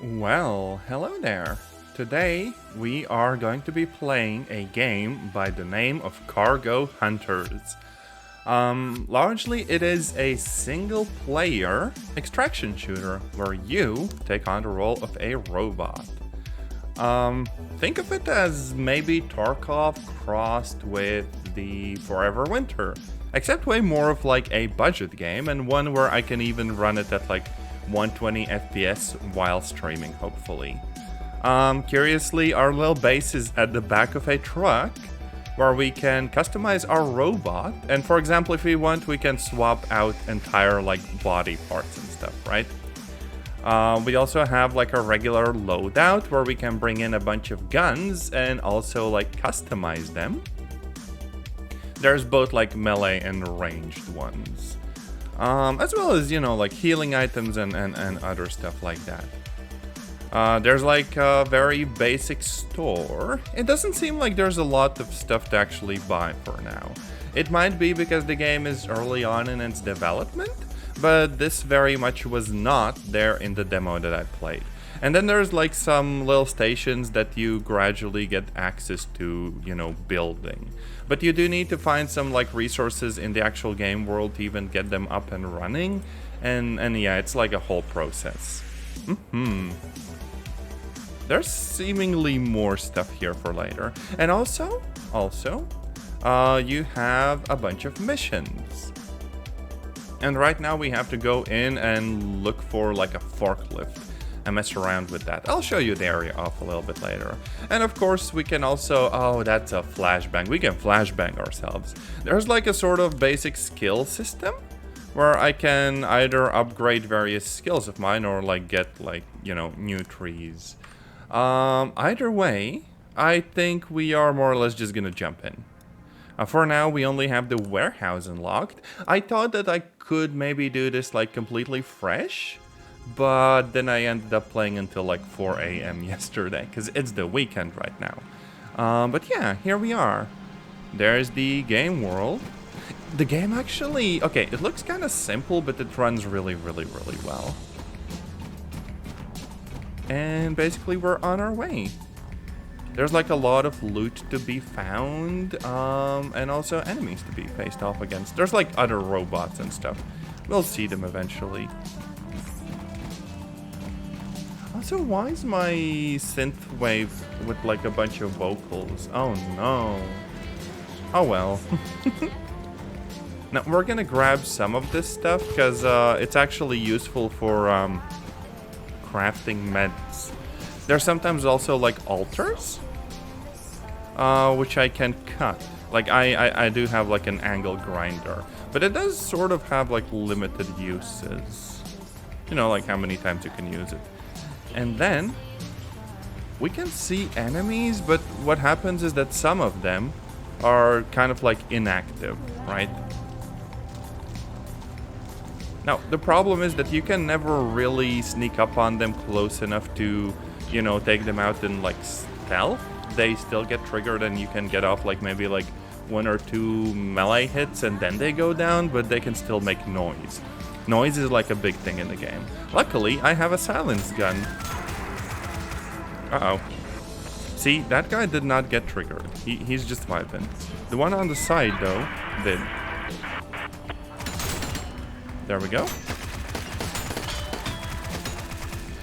Well, hello there. Today we are going to be playing a game by the name of Cargo Hunters. Largely it is a single player extraction shooter where you take on the role of a robot. Think of it as maybe Tarkov crossed with the Forever Winter, except way more of like a budget game and one where I can even run it at like 120 FPS while streaming, hopefully. Curiously, our little base is at the back of a truck where we can customize our robot, and for example, if we want, we can swap out entire like body parts and stuff, right? We also have like a regular loadout where we can bring in a bunch of guns and also like customize them. There's both like melee and ranged ones. As well as, you know, like healing items and other stuff like that. There's like a very basic store. It doesn't seem like there's a lot of stuff to actually buy for now. It might be because the game is early on in its development, but this very much was not there in the demo that I played. And then there's like some little stations that you gradually get access to, you know, building. But you do need to find some like resources in the actual game world to even get them up and running. And yeah, it's like a whole process. There's seemingly more stuff here for later. And also, you have a bunch of missions. And right now we have to go in and look for like a forklift and mess around with that. I'll show you the area off a little bit later. And of course we can also, oh, that's a flashbang. We can flashbang ourselves. There's like a sort of basic skill system where I can either upgrade various skills of mine or like get like, you know, new trees. Either way, I think we are more or less just gonna jump in. For now, we only have the warehouse unlocked. I thought that I could maybe do this like completely fresh, but then I ended up playing until like 4 a.m. yesterday, because it's the weekend right now. But yeah, here we are. There's the game world. The game actually, okay, it looks kind of simple, but it runs really well. And basically we're on our way. There's like a lot of loot to be found, and also enemies to be faced off against. There's like other robots and stuff. We'll see them eventually. Also, why is my synth wave with like a bunch of vocals? Oh no. Oh well. Now we're gonna grab some of this stuff because it's actually useful for crafting meds. There's sometimes also like altars, which I can cut. Like I do have like an angle grinder, but it does sort of have like limited uses. You know, like how many times you can use it. And then we can see enemies, but what happens is that some of them are kind of like inactive, right? Now, the problem is that you can never really sneak up on them close enough to, you know, take them out in like stealth. They still get triggered and you can get off like maybe like 1 or 2 melee hits and then they go down, but they can still make noise. Noise is like a big thing in the game. Luckily, I have a silence gun. Uh-oh. See, that guy did not get triggered. He's just vibing. The one on the side, though, did. There we go.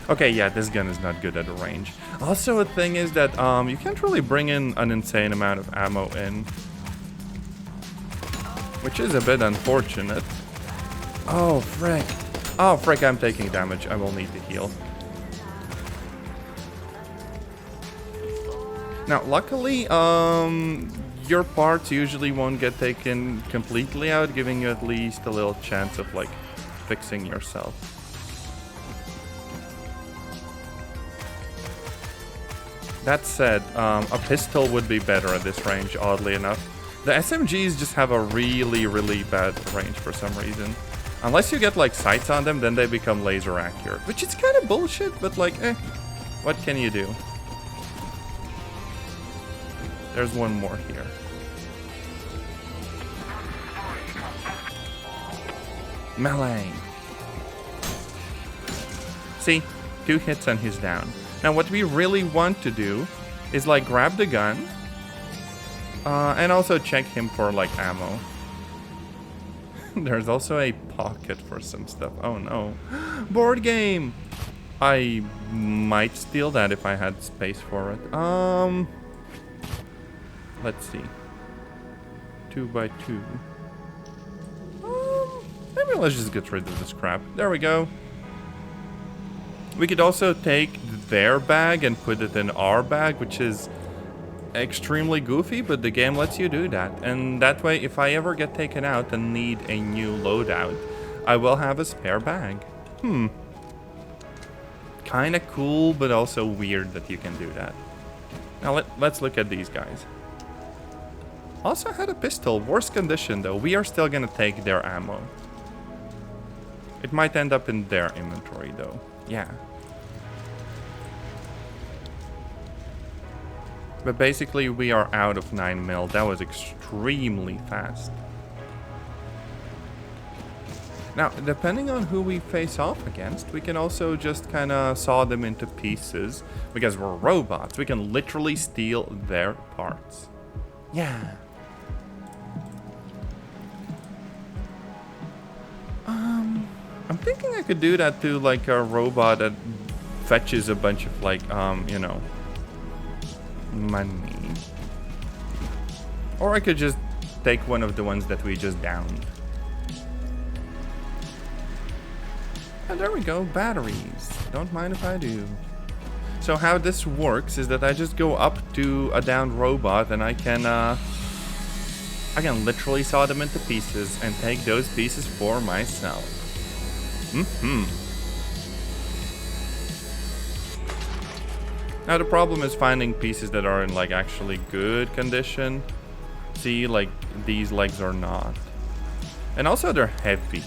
Okay, yeah, this gun is not good at a range. Also, a thing is that you can't really bring in an insane amount of ammo in, which is a bit unfortunate. Oh, frick. Oh, frick, I'm taking damage. I will need to heal. Now, luckily, your parts usually won't get taken completely out, giving you at least a little chance of, like, fixing yourself. That said, a pistol would be better at this range, oddly enough. The SMGs just have a really bad range for some reason. Unless you get like sights on them, then they become laser accurate, which is kind of bullshit, but like, what can you do? There's one more here. Melee. See, 2 hits and he's down. Now what we really want to do is like grab the gun and also check him for like ammo. There's also a pocket for some stuff. Oh no. Board game! I might steal that if I had space for it. Let's see. 2x2. Maybe let's just get rid of this crap. There we go. We could also take their bag and put it in our bag, which is extremely goofy, but the game lets you do that. And that way, if I ever get taken out and need a new loadout, I will have a spare bag. Kinda cool, but also weird that you can do that. Now let's look at these guys. Also had a pistol. Worst condition though. We are still gonna take their ammo. It might end up in their inventory though. Yeah. But basically we are out of 9mm. That was extremely fast. Now, depending on who we face off against, we can also just kind of saw them into pieces. Because we're robots. We can literally steal their parts. Yeah. I'm thinking I could do that to like a robot that fetches a bunch of like, you know, money. Or I could just take one of the ones that we just downed. And there we go, batteries. Don't mind if I do. So how this works is that I just go up to a downed robot and I can literally saw them into pieces and take those pieces for myself. Now the problem is finding pieces that are in like actually good condition. See, like these legs are not. And also they're heavy.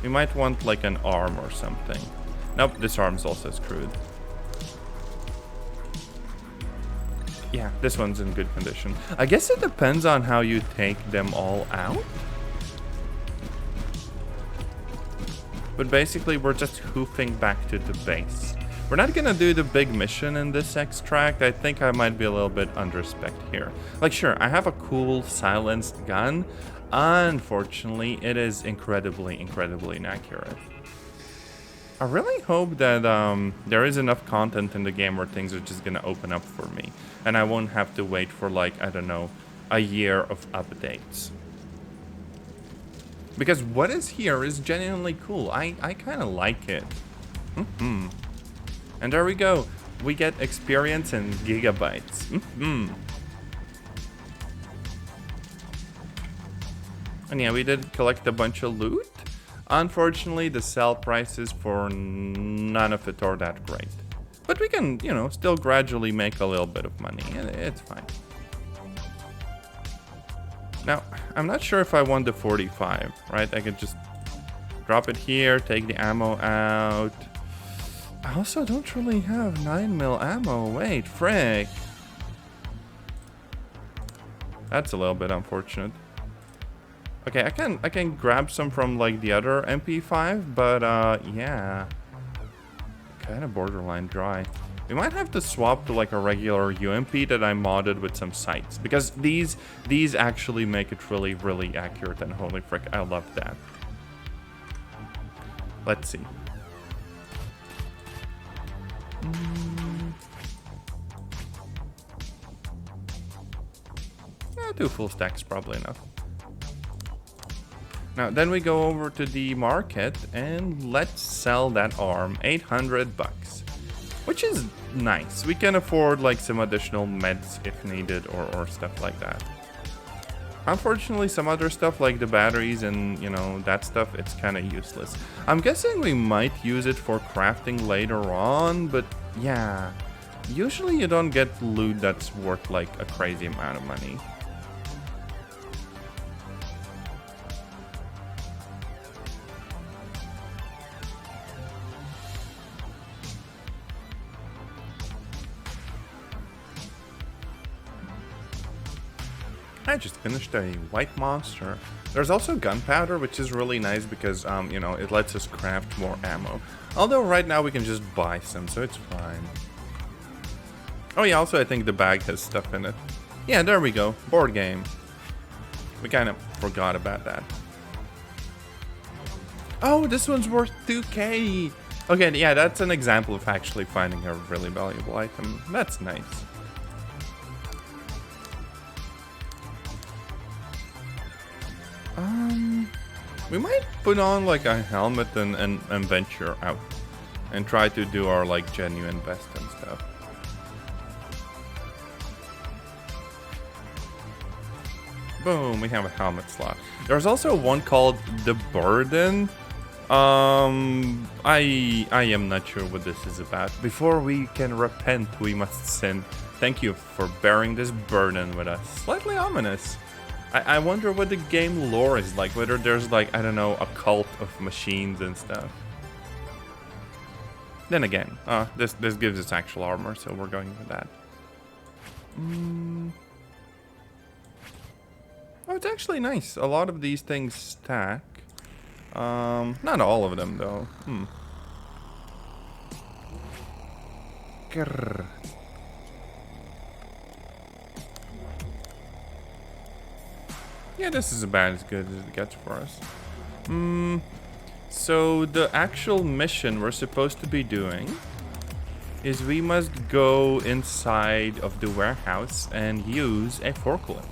We might want like an arm or something. Nope, this arm's also screwed. Yeah, this one's in good condition. I guess it depends on how you take them all out. But basically, we're just hoofing back to the base. We're not gonna do the big mission in this extract. I think I might be a little bit underspec here. Like, sure, I have a cool silenced gun. Unfortunately, it is incredibly inaccurate. I really hope that there is enough content in the game where things are just gonna open up for me. And I won't have to wait for, like, I don't know, a year of updates. Because what is here is genuinely cool. I kind of like it. And there we go. We get experience in gigabytes. And yeah, we did collect a bunch of loot. Unfortunately, the sell prices for none of it are that great. But we can, you know, still gradually make a little bit of money. It's fine. Now, I'm not sure if I want the 45, right? I could just drop it here, take the ammo out. I also don't really have 9mm ammo. Wait, frick. That's a little bit unfortunate. Okay, I can grab some from like the other MP5, but yeah. Kind of borderline dry. We might have to swap to like a regular UMP that I modded with some sights, because these actually make it really accurate, and holy frick, I love that. Let's see. Yeah, 2 full stacks probably enough. Now then we go over to the market and let's sell that arm, 800 bucks. Which is nice. We can afford like some additional meds if needed or stuff like that. Unfortunately, some other stuff like the batteries and, you know, that stuff, it's kind of useless. I'm guessing we might use it for crafting later on, but yeah. Usually you don't get loot that's worth like a crazy amount of money. I just finished a white monster. There's also gunpowder, which is really nice because, you know, it lets us craft more ammo. Although right now we can just buy some, so it's fine. Oh yeah, also I think the bag has stuff in it. Yeah, there we go. Board game. We kind of forgot about that. Oh, this one's worth 2k. Okay, yeah, that's an example of actually finding a really valuable item. That's nice. We might put on like a helmet and venture out and try to do our like genuine best and stuff. Boom, we have a helmet slot. There's also one called the Burden. I am not sure what this is about. Before we can repent, we must sin. Thank you for bearing this burden with us. Slightly ominous. I wonder what the game lore is like, whether there's like, I don't know, a cult of machines and stuff. Then again, this gives us actual armor, so we're going with that. Oh, it's actually nice. A lot of these things stack. Not all of them though. Grrr. Yeah, this is about as good as it gets for us. So the actual mission we're supposed to be doing is we must go inside of the warehouse and use a forklift.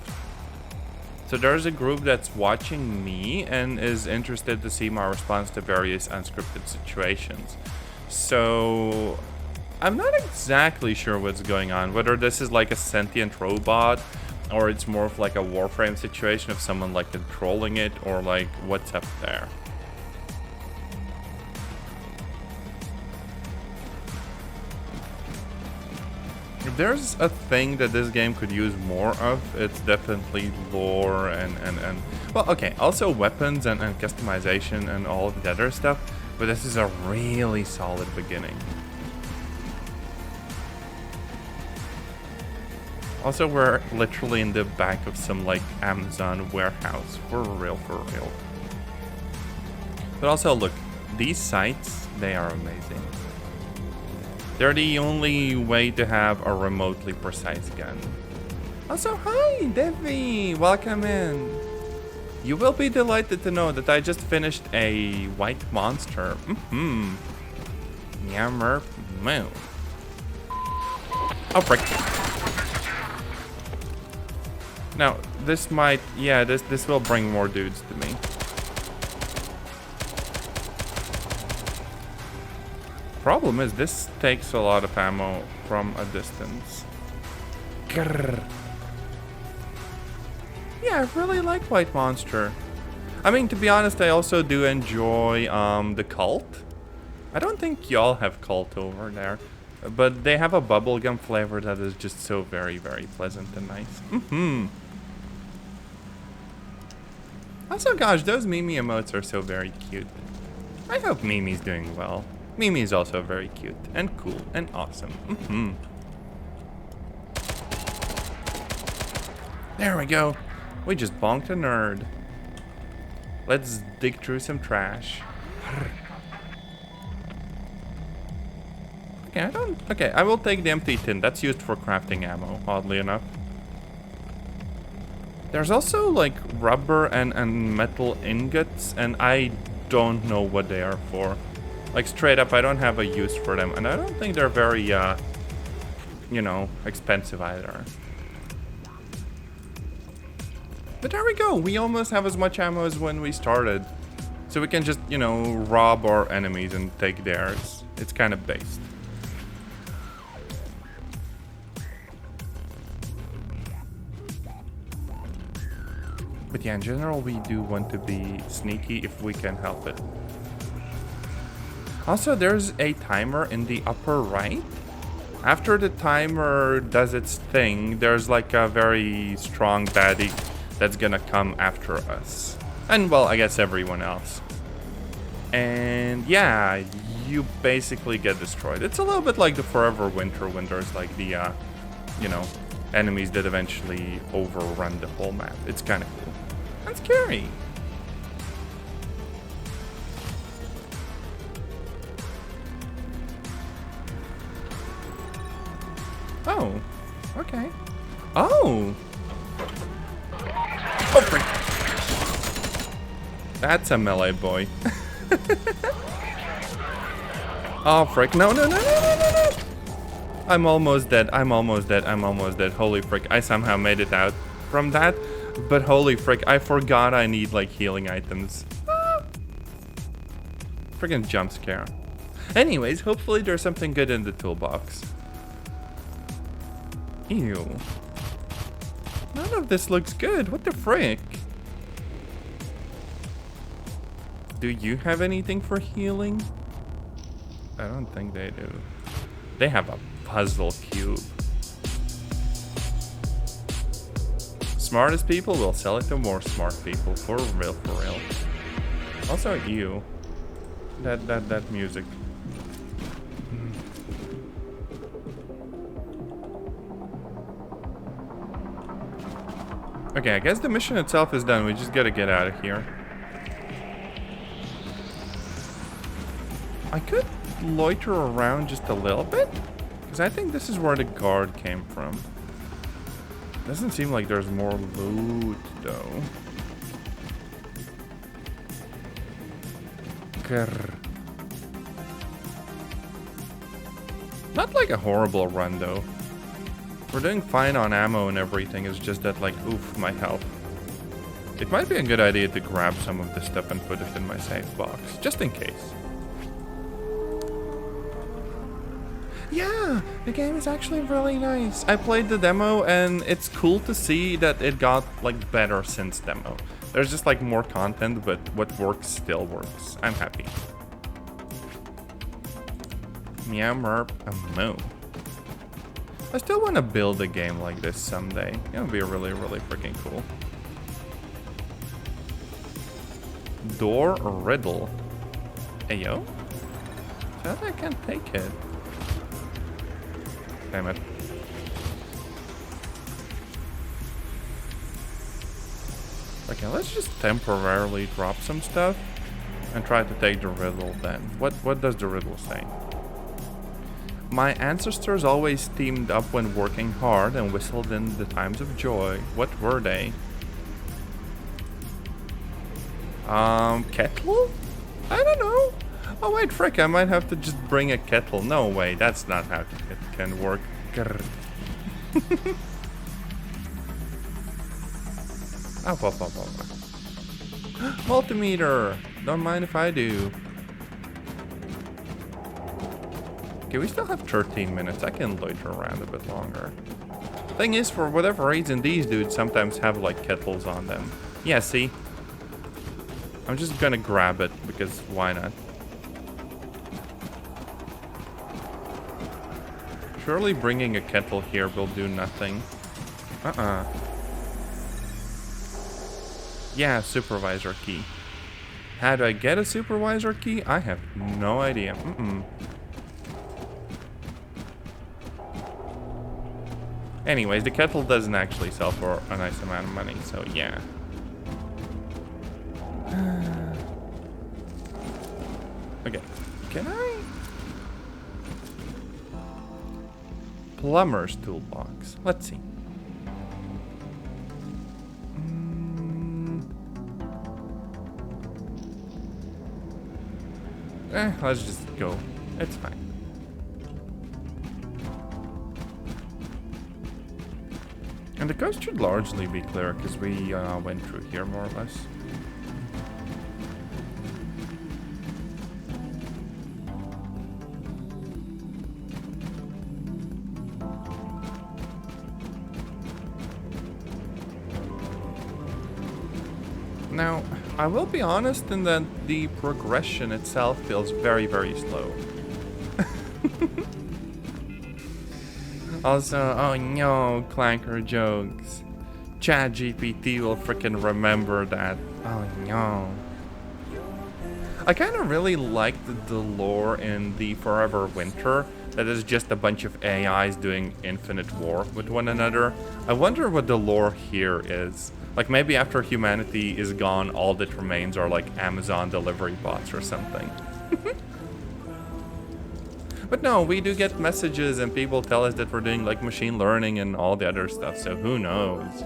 So there's a group that's watching me and is interested to see my response to various unscripted situations. So I'm not exactly sure what's going on, whether this is like a sentient robot or it's more of like a Warframe situation of someone like controlling it, or like what's up there. If there's a thing that this game could use more of, it's definitely lore and well, okay, also weapons and customization and all of the other stuff, but this is a really solid beginning. Also, we're literally in the back of some like Amazon warehouse, for real. But also look, these sights, they are amazing. They're the only way to have a remotely precise gun. Also, hi, Devi! Welcome in. You will be delighted to know that I just finished a white monster. Yammer moo. Oh, frick. Now, this might... yeah, this will bring more dudes to me. Problem is, this takes a lot of ammo from a distance. Grrr. Yeah, I really like White Monster. I mean, to be honest, I also do enjoy the Cult. I don't think y'all have Cult over there, but they have a bubblegum flavor that is just so very, very pleasant and nice. Also, gosh, those Mimi emotes are so very cute. I hope Mimi's doing well. Mimi is also very cute and cool and awesome. There we go. We just bonked a nerd. Let's dig through some trash. Okay, I will take the empty tin. That's used for crafting ammo, oddly enough. There's also like rubber and metal ingots, and I don't know what they are for. Like, straight up, I don't have a use for them, and I don't think they're very, you know, expensive either. But there we go, we almost have as much ammo as when we started. So we can just, you know, rob our enemies and take theirs. It's kind of based. But yeah, in general, we do want to be sneaky if we can help it. Also, there's a timer in the upper right. After the timer does its thing, there's like a very strong baddie that's gonna come after us. And, well, I guess everyone else. And yeah, you basically get destroyed. It's a little bit like the Forever Winter when there's like the, you know, enemies that eventually overrun the whole map. It's kind of cool. And scary. Oh, okay. Oh! Oh, frick! That's a melee boy. Oh, frick. No, no, no, no, no, no, no! I'm almost dead. I'm almost dead. I'm almost dead. Holy frick. I somehow made it out from that. But holy frick, I forgot I need, like, healing items. Ah. Friggin' jump scare. Anyways, hopefully there's something good in the toolbox. Ew. None of this looks good. What the frick? Do you have anything for healing? I don't think they do. They have a puzzle cube. Smartest people will sell it to more smart people. For real, for real. Also, you. That music. Okay, I guess the mission itself is done. We just gotta get out of here. I could loiter around just a little bit, because I think this is where the guard came from. Doesn't seem like there's more loot, though. Grr. Not like a horrible run, though. We're doing fine on ammo and everything, it's just that, like, oof, my health. It might be a good idea to grab some of this stuff and put it in my safe box, just in case. Yeah, the game is actually really nice. I played the demo and it's cool to see that it got, like, better since demo. There's just, like, more content, but what works still works. I'm happy. Meow merp a moo. I still want to build a game like this someday. It would be really, really freaking cool. Door or riddle? Ayo? Said I can't take it. Damn it. Okay, let's just temporarily drop some stuff and try to take the riddle then. What does the riddle say? My ancestors always teamed up when working hard and whistled in the times of joy. What were they? Kettle? I don't know. Oh wait, frick, I might have to just bring a kettle. No way, that's not how it can work. Multimeter! Don't mind if I do. Okay, we still have 13 minutes. I can loiter around a bit longer. Thing is, for whatever reason, these dudes sometimes have, like, kettles on them. Yeah, see? I'm just gonna grab it, because why not? Surely bringing a kettle here will do nothing. Yeah, supervisor key. How do I get a supervisor key? I have no idea. Anyways, the kettle doesn't actually sell for a nice amount of money, so yeah. Okay, can I? Plumber's toolbox. Let's see. Let's just go. It's fine. And the coast should largely be clear, because we went through here more or less. Now, I will be honest in that the progression itself feels very, very slow. Also, oh no, Clanker jokes. ChatGPT will freaking remember that. Oh no. I kind of really liked the lore in the Forever Winter, that is just a bunch of AIs doing infinite war with one another. I wonder what the lore here is. Like maybe after humanity is gone, all that remains are like Amazon delivery bots or something. But no, we do get messages and people tell us that we're doing like machine learning and all the other stuff, so who knows?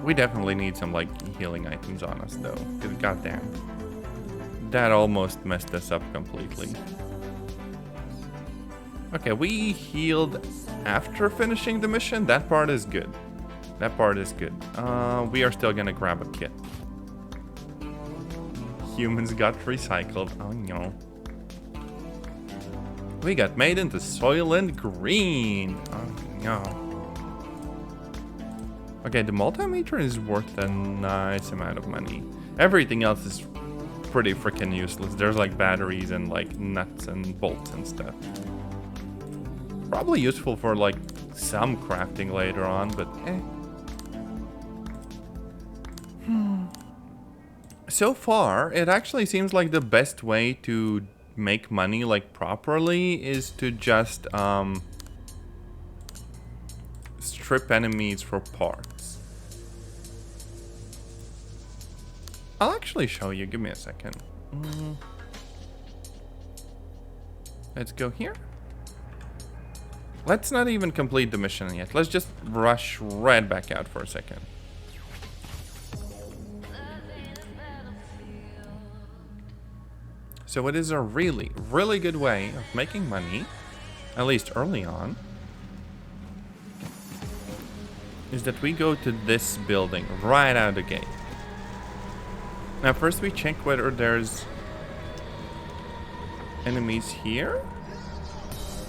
We definitely need some like healing items on us though, because goddamn. That almost messed us up completely. Okay, we healed after finishing the mission. That part is good. That part is good. We are still gonna grab a kit. Humans got recycled. Oh no. We got made into Soylent Green. Oh no. Okay, the multimeter is worth a nice amount of money. Everything else is pretty freaking useless. There's like batteries and like nuts and bolts and stuff. Probably useful for like some crafting later on, but eh. So far, it actually seems like the best way to make money like properly is to just strip enemies for parts. I'll actually show you. Give me a second. Let's go here. Let's not even complete the mission yet. Let's just rush right back out for a second. So it is a really, really good way of making money, at least early on, is that we go to this building right out of the gate. Now first we check whether there's enemies here.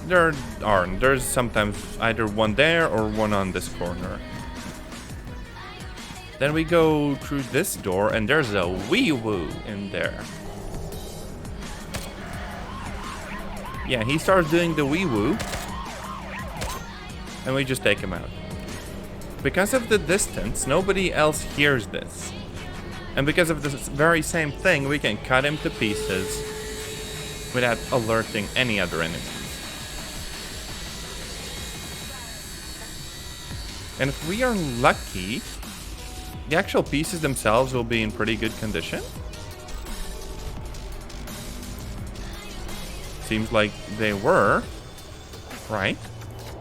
There aren't. There's sometimes either one there or one on this corner. Then we go through this door and there's a wee-woo in there. Yeah, he starts doing the wee-woo. And we just take him out. Because of the distance, nobody else hears this. And because of this very same thing, we can cut him to pieces without alerting any other enemies. And if we are lucky, the actual pieces themselves will be in pretty good condition. Seems like they were, right?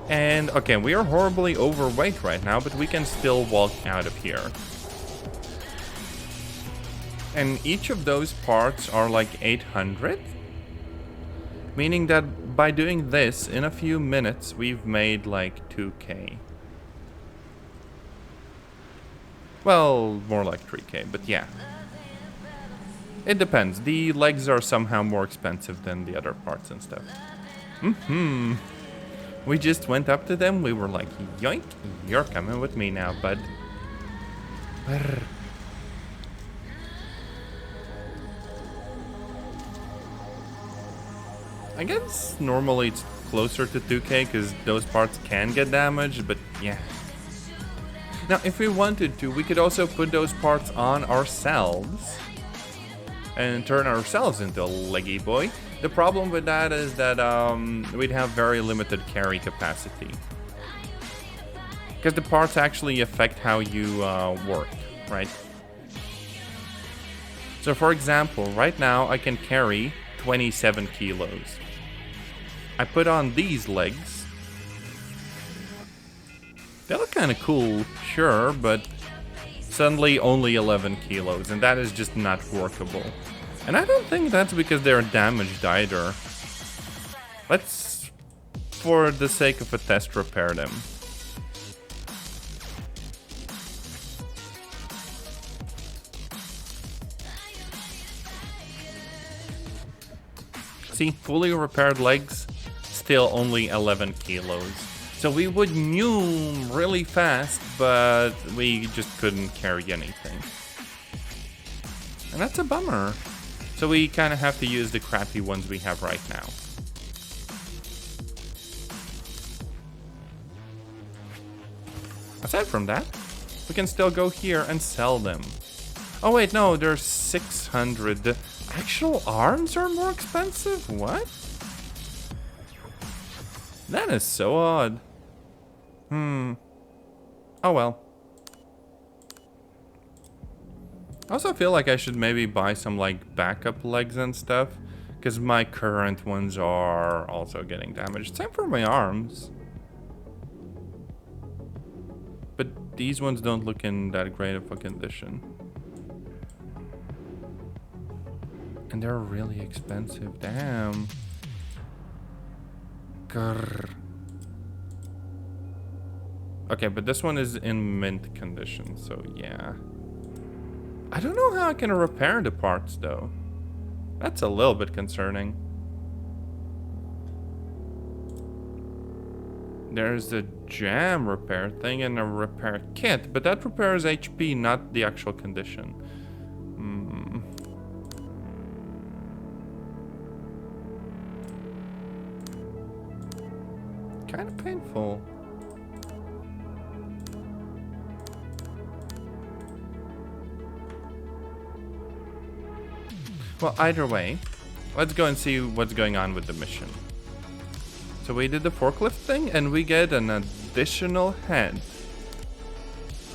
And okay, we are horribly overweight right now, but we can still walk out of here. And each of those parts are like 800. Meaning that by doing this, in a few minutes, we've made like 2K. Well, more like 3K, but yeah. It depends. The legs are somehow more expensive than the other parts and stuff. We just went up to them. We were like, yoink, you're coming with me now, bud. Brr. I guess normally it's closer to 2K because those parts can get damaged, but yeah. Now, if we wanted to, we could also put those parts on ourselves and turn ourselves into a leggy boy. The problem with that is that we'd have very limited carry capacity. Because the parts actually affect how you work, right? So for example, right now I can carry 27 kilos. I put on these legs. They look kind of cool, sure, but suddenly only 11 kilos, and that is just not workable. And I don't think that's because they're damaged either. Let's, for the sake of a test, repair them. See, fully repaired legs, still only 11 kilos. So we would noom really fast, but we just couldn't carry anything. And that's a bummer. So we kind of have to use the crappy ones we have right now. Aside from that, we can still go here and sell them. Oh wait, no, there's 600. Actual arms are more expensive? What? That is so odd. Oh well. I also feel like I should maybe buy some like backup legs and stuff, because my current ones are also getting damaged. Same for my arms. But these ones don't look in that great of a condition. And they're really expensive, damn. Grr. Okay, but this one is in mint condition, so yeah. I don't know how I can repair the parts though. That's a little bit concerning. There's the jam repair thing and a repair kit, but that repairs HP, not the actual condition. Kind of painful. Well, either way, let's go and see what's going on with the mission. So we did the forklift thing and we get an additional head.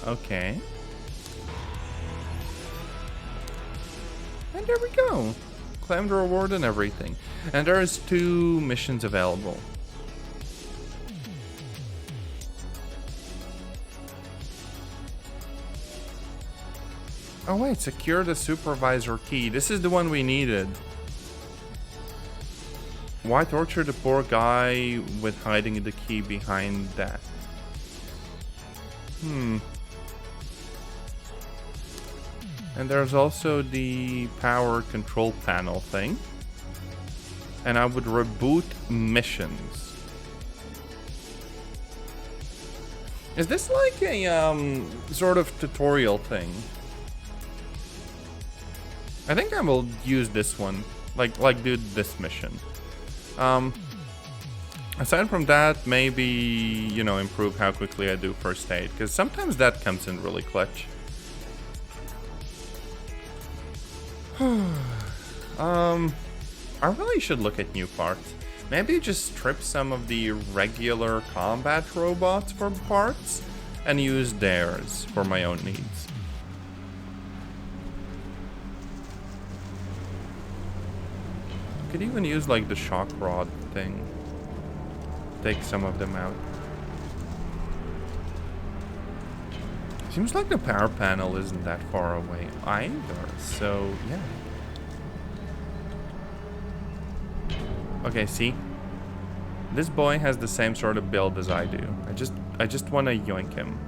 Okay. And there we go. Claim the reward and everything. And there's 2 missions available. Oh wait, secure the supervisor key. This is the one we needed. Why torture the poor guy with hiding the key behind that? And there's also the power control panel thing. And I would reboot missions. Is this like a sort of tutorial thing? I think I will use this one, like do this mission. Aside from that, maybe, you know, improve how quickly I do first aid, because sometimes that comes in really clutch. I really should look at new parts. Maybe just strip some of the regular combat robots for parts and use theirs for my own needs. Could even use like the shock rod thing. Take some of them out. Seems like the power panel isn't that far away either, so yeah. Okay, see? This boy has the same sort of build as I do. I just want to yoink him.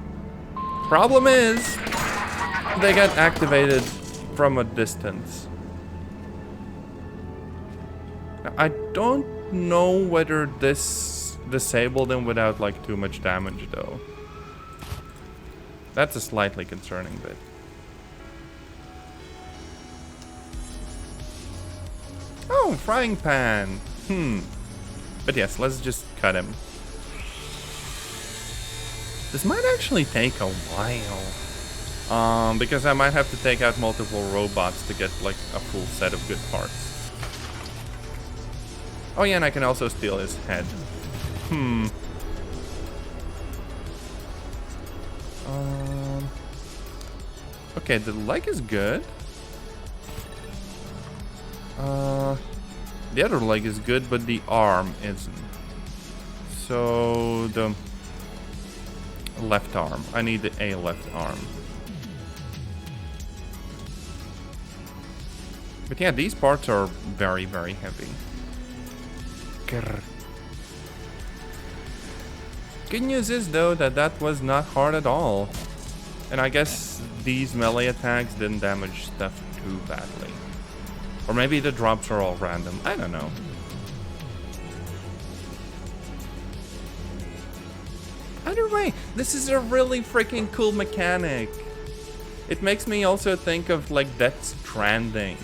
Problem is, they get activated from a distance. I don't know whether this disabled him without like too much damage though. That's a slightly concerning bit. Oh, frying pan. But yes, let's just cut him. This might actually take a while. Because I might have to take out multiple robots to get like a full set of good parts. Oh yeah, and I can also steal his head. Okay, the leg is good. The other leg is good, but the arm isn't. So the left arm. I need a left arm. But yeah, these parts are very, very heavy. Grr. Good news is though that was not hard at all. And I guess these melee attacks didn't damage stuff too badly. Or maybe the drops are all random. I don't know. Either way, this is a really freaking cool mechanic. It makes me also think of like Death Stranding.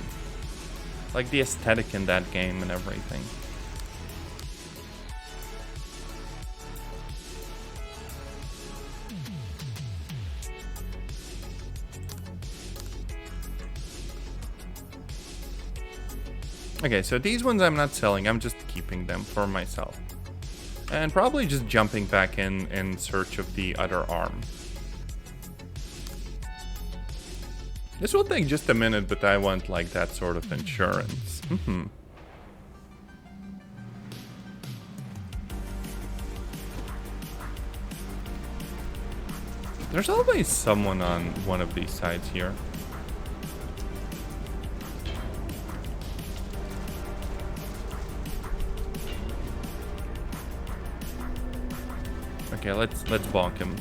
Like the aesthetic in that game and everything. Okay, so these ones I'm not selling. I'm just keeping them for myself. And probably just jumping back in search of the other arm. This will take just a minute, but I want like that sort of insurance. There's always someone on one of these sides here. Okay, let's bonk him.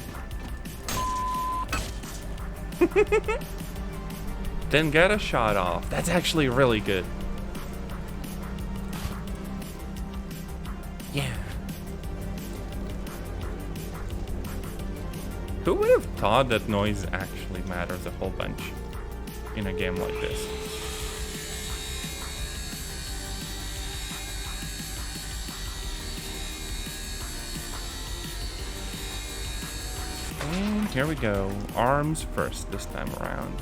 Didn't get a shot off. That's actually really good. Yeah. Who would have thought that noise actually matters a whole bunch in a game like this? And here we go. Arms first this time around.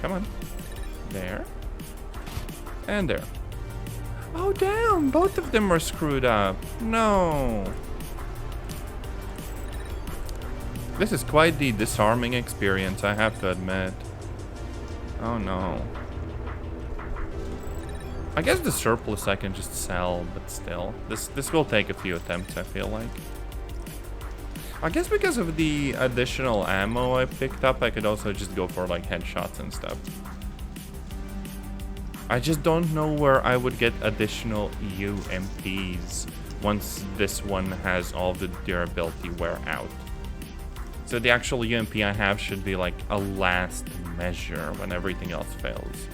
Come on. There. And there. Oh, damn. Both of them were screwed up. No. This is quite the disarming experience, I have to admit. Oh, no. I guess the surplus I can just sell, but still. This will take a few attempts, I feel like. I guess because of the additional ammo I picked up, I could also just go for like headshots and stuff. I just don't know where I would get additional UMPs once this one has all the durability wear out. So the actual UMP I have should be like a last measure when everything else fails.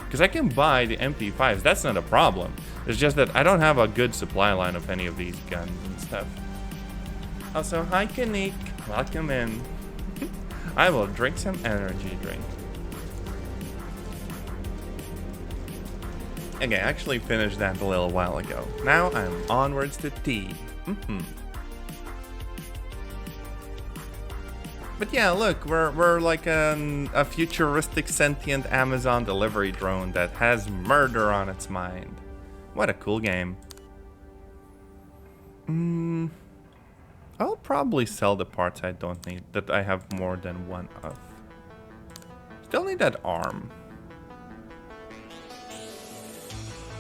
Because I can buy the MP5s, that's not a problem. It's just that I don't have a good supply line of any of these guns and stuff. Also, hi Kanik, welcome in. I will drink some energy drink. Okay, I actually finished that a little while ago. Now I'm onwards to tea. But yeah, look, we're like a futuristic sentient Amazon delivery drone that has murder on its mind. What a cool game. I'll probably sell the parts I don't need, that I have more than one of. Still need that arm.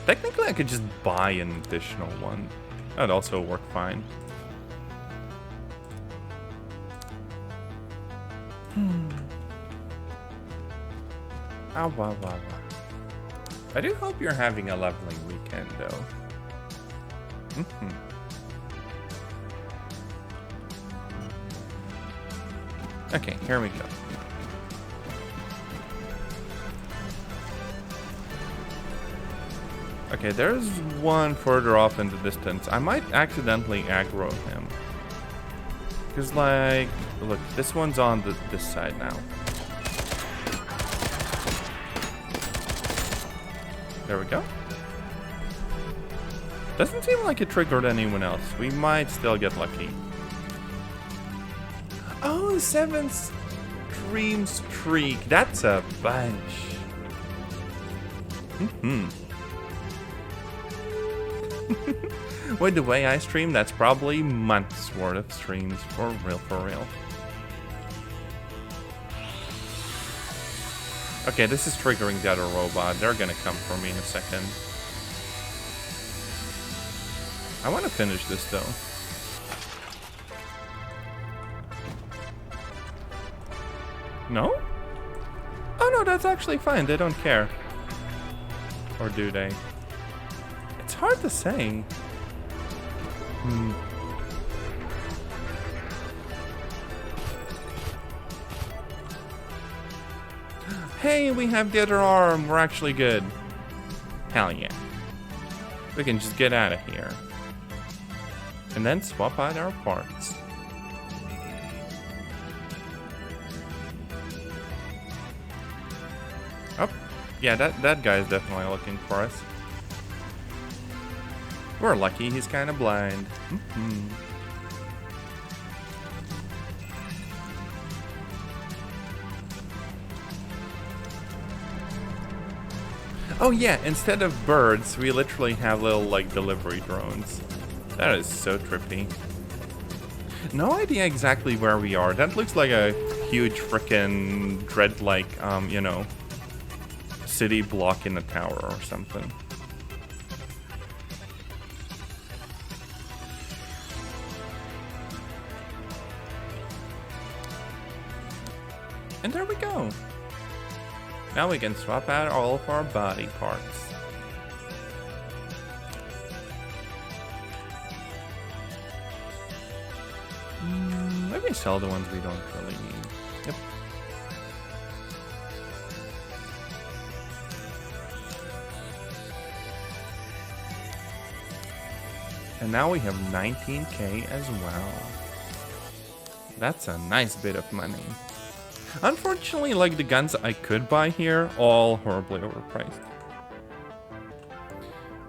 Technically, I could just buy an additional one. That'd also work fine. Ow, wow, wow, wow. I do hope you're having a lovely weekend, though. Okay, here we go. Okay, there's one further off in the distance. I might accidentally aggro him. Because, like, look, this one's on this side now. There we go. Doesn't seem like it triggered anyone else. We might still get lucky. Oh, 7 stream streak. That's a bunch. With the way I stream, that's probably months worth of streams. For real, for real. Okay, this is triggering the other robot. They're gonna come for me in a second. I want to finish this though. No? Oh no, that's actually fine. They don't care. Or do they? It's hard to say. Hey, we have the other arm. We're actually good. Hell yeah. We can just get out of here. And then swap out our parts. Oh, yeah, that guy's definitely looking for us. We're lucky he's kind of blind. Oh yeah, instead of birds, we literally have little like delivery drones. That is so trippy. No idea exactly where we are. That looks like a huge frickin' dread-like, you know, city block in a tower or something. And there we go. Now we can swap out all of our body parts. Maybe sell the ones we don't really need. Yep. And now we have 19k as well. That's a nice bit of money. Unfortunately, like the guns I could buy here, all horribly overpriced.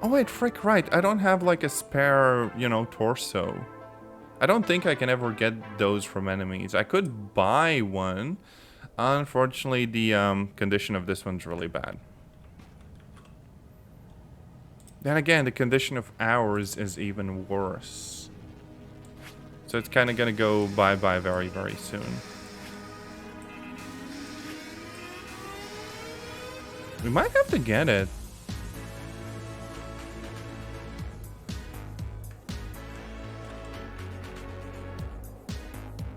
Oh wait, frick, right. I don't have like a spare, you know, torso. I don't think I can ever get those from enemies. I could buy one. Unfortunately, the condition of this one's really bad. Then again, the condition of ours is even worse. So it's kind of gonna go bye-bye very, very soon. We might have to get it.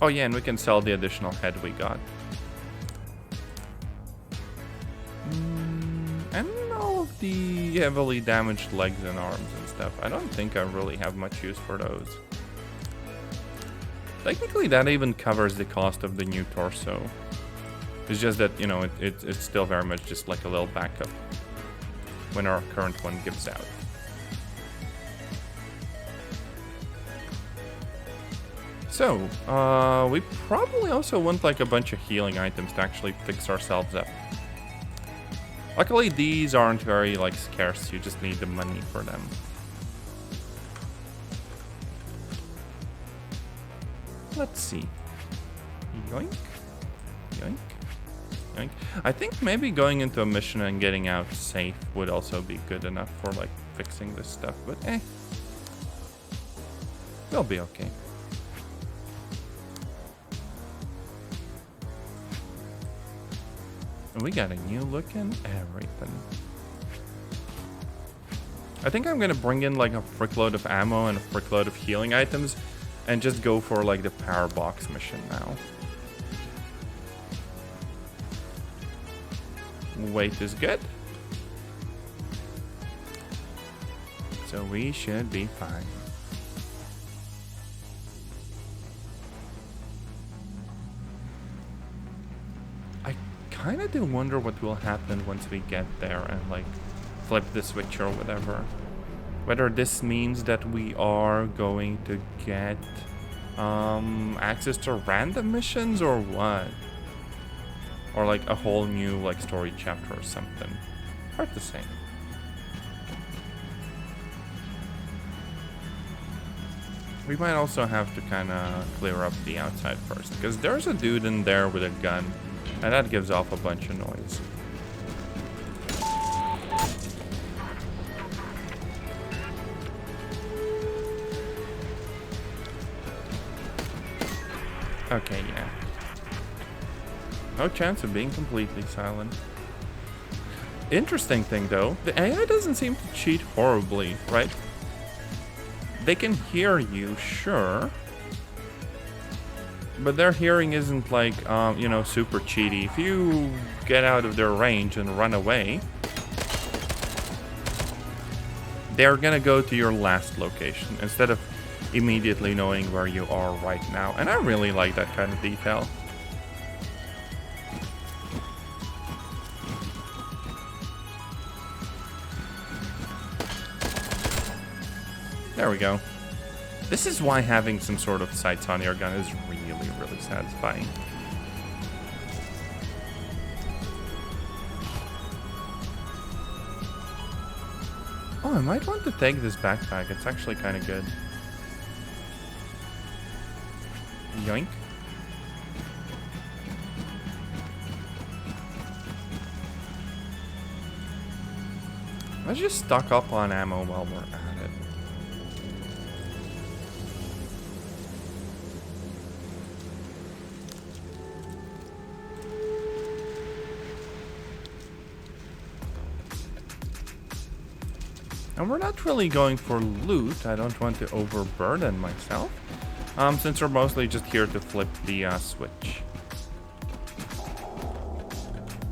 Oh yeah, and we can sell the additional head we got. And all of the heavily damaged legs and arms and stuff. I don't think I really have much use for those. Technically, that even covers the cost of the new torso. It's just that, you know, it's still very much just like a little backup when our current one gives out. So, we probably also want like a bunch of healing items to actually fix ourselves up. Luckily, these aren't very like scarce. You just need the money for them. Let's see. Yoink. Yoink. Yoink. I think maybe going into a mission and getting out safe would also be good enough for like fixing this stuff, but we'll be okay. We got a new look and everything. I think I'm gonna bring in like a frickload of ammo and a frickload of healing items and just go for like the power box mission now. Weight is good. So we should be fine. I kind of do wonder what will happen once we get there and like flip the switch or whatever. Whether this means that we are going to get access to random missions or what? Or like a whole new like story chapter or something. Hard to say. We might also have to kind of clear up the outside first, because there's a dude in there with a gun. And that gives off a bunch of noise. Okay, yeah. No chance of being completely silent. Interesting thing though, the AI doesn't seem to cheat horribly, right? They can hear you, sure. But their hearing isn't like, you know, super cheaty. If you get out of their range and run away, they're gonna go to your last location instead of immediately knowing where you are right now. And I really like that kind of detail. There we go. This is why having some sort of sights on your gun is really satisfying. Oh, I might want to take this backpack. It's actually kind of good. Yoink. Let's just stock up on ammo while we're at it. And we're not really going for loot. I don't want to overburden myself. Since we're mostly just here to flip the switch.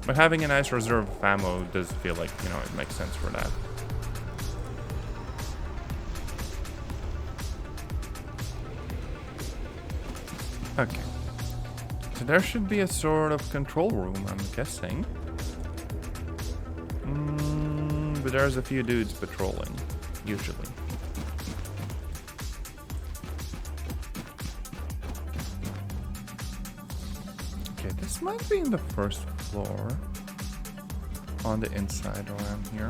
But having a nice reserve of ammo does feel like, you know, it makes sense for that. Okay. So there should be a sort of control room, I'm guessing. But there's a few dudes patrolling, usually. Okay, this might be in the first floor. On the inside around here.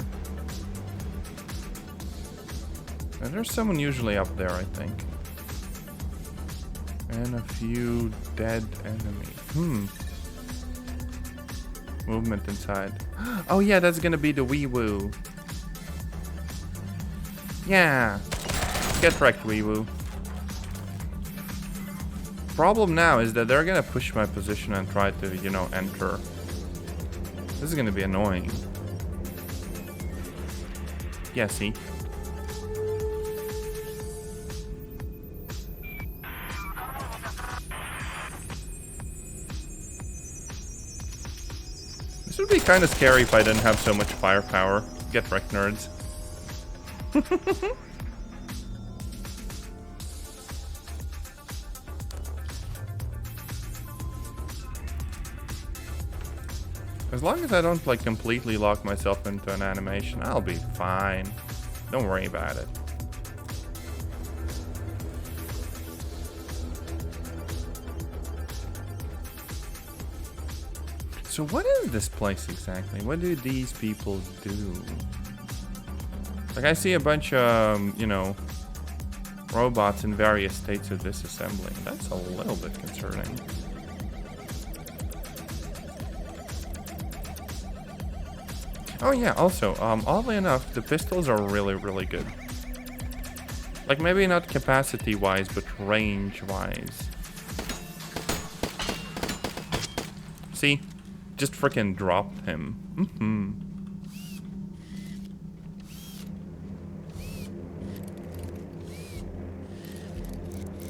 And there's someone usually up there, I think. And a few dead enemies. Movement inside. Oh yeah, that's gonna be the wee woo. Yeah. Get wrecked, wee woo. Problem now is that they're gonna push my position and try to, you know, enter. This is gonna be annoying. Yeah, see? This would be kind of scary if I didn't have so much firepower. Get wrecked, nerds. As long as I don't like completely lock myself into an animation, I'll be fine. Don't worry about it. So what is this place exactly? What do these people do? Like, I see a bunch of, you know, robots in various states of disassembling. That's a little bit concerning. Oh yeah, also, oddly enough, the pistols are really, really good. Like, maybe not capacity-wise, but range-wise. See? Just freaking dropped him.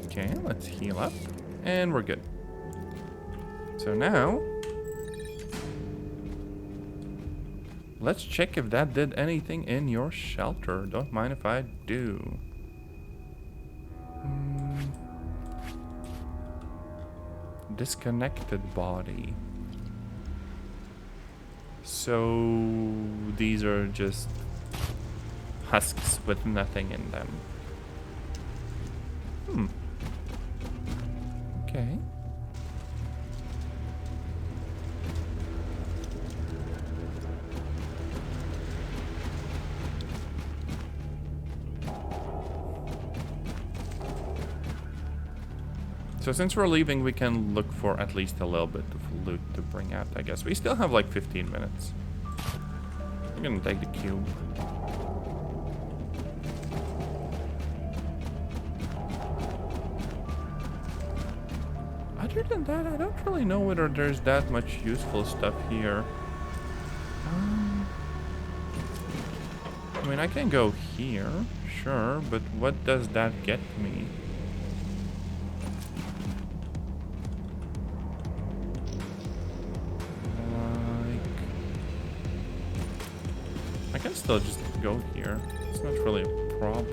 Okay, let's heal up. And we're good. So now... let's check if that did anything in your shelter. Don't mind if I do. Disconnected body. So these are just husks with nothing in them. Okay. So since we're leaving, we can look for at least a little bit of loot to bring out, I guess. We still have like 15 minutes. I'm gonna take the cube. Other than that, I don't really know whether there's that much useful stuff here. I mean, I can go here, sure, but what does that get me? I can still just go here. It's not really a problem.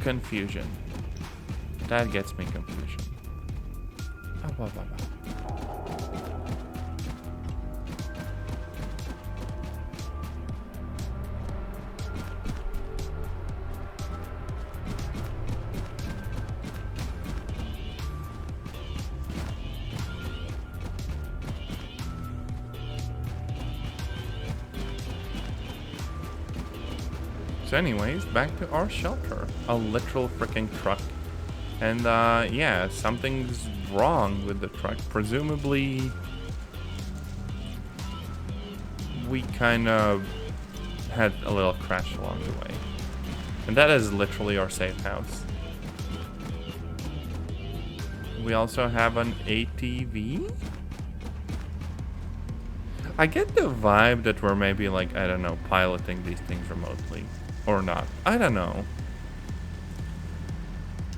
Confusion. That gets me confusion. So anyways, back to our shelter. A literal freaking truck. And yeah, something's wrong with the truck. Presumably... we kind of had a little crash along the way. And that is literally our safe house. We also have an ATV. I get the vibe that we're maybe like, I don't know, piloting these things remotely. Or not. I don't know.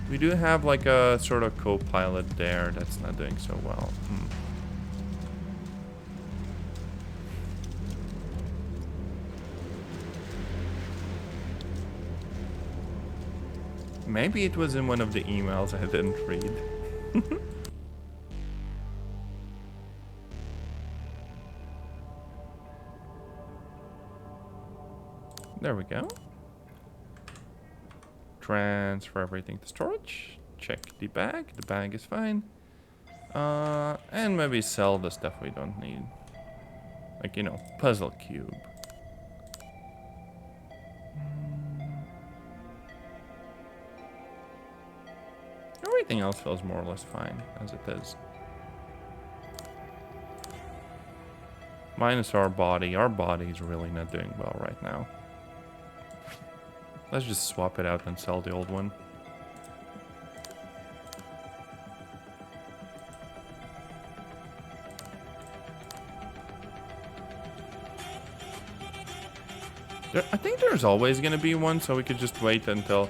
We do have like a sort of co-pilot there that's not doing so well. Maybe it was in one of the emails I didn't read. There we go. Transfer everything to storage. Check the bag. The bag is fine. And maybe sell the stuff we don't need. Like, you know, puzzle cube. Everything else feels more or less fine as it is. Minus our body. Our body is really not doing well right now. Let's just swap it out and sell the old one. I think there's always going to be one, so we could just wait until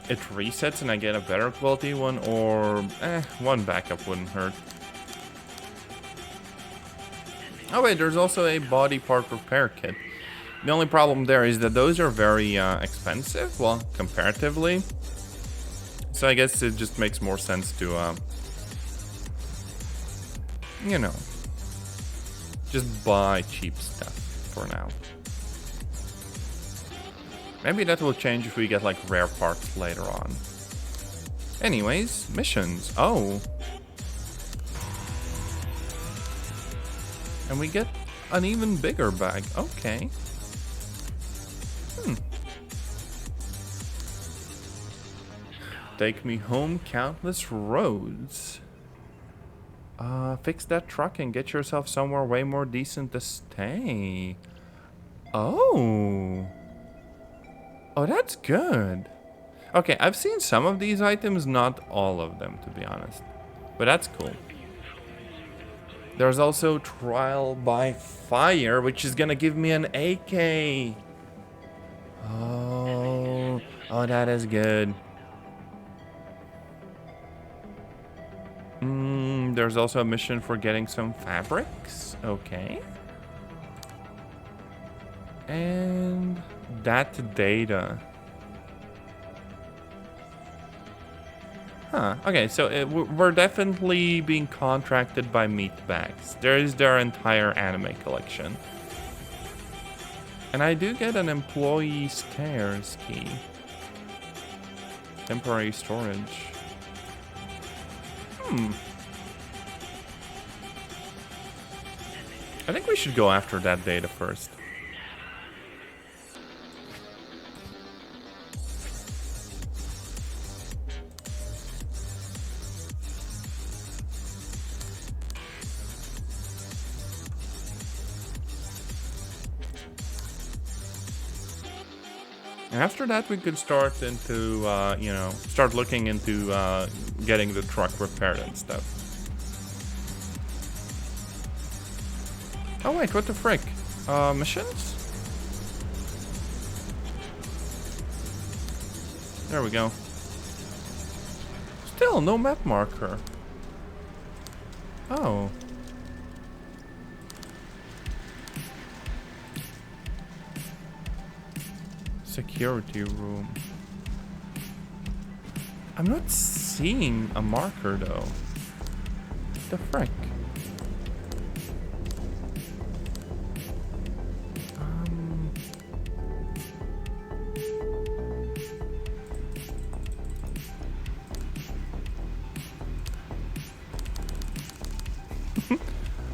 it resets and I get a better quality one, or one backup wouldn't hurt. Oh wait, there's also a body part repair kit. The only problem there is that those are very expensive, well, comparatively. So I guess it just makes more sense to, you know, just buy cheap stuff for now. Maybe that will change if we get like rare parts later on. Anyways, missions. Oh. And we get an even bigger bag. Okay. Take me home countless roads. Fix that truck and get yourself somewhere way more decent to stay. Oh. Oh, that's good. Okay, I've seen some of these items, not all of them, to be honest. But that's cool. There's also trial by fire, which is gonna give me an AK. Oh, that is good. There's also a mission for getting some fabrics. Okay. And that data. Huh. Okay, so we're definitely being contracted by Meatbags. There is their entire anime collection. And I do get an employee stairs key. Temporary storage. I think we should go after that data first. After that, we could start into, you know, start looking into getting the truck repaired and stuff. Oh wait, what the frick? Missions? There we go. Still no map marker. Oh. Security room. I'm not seeing a marker though. What the frick?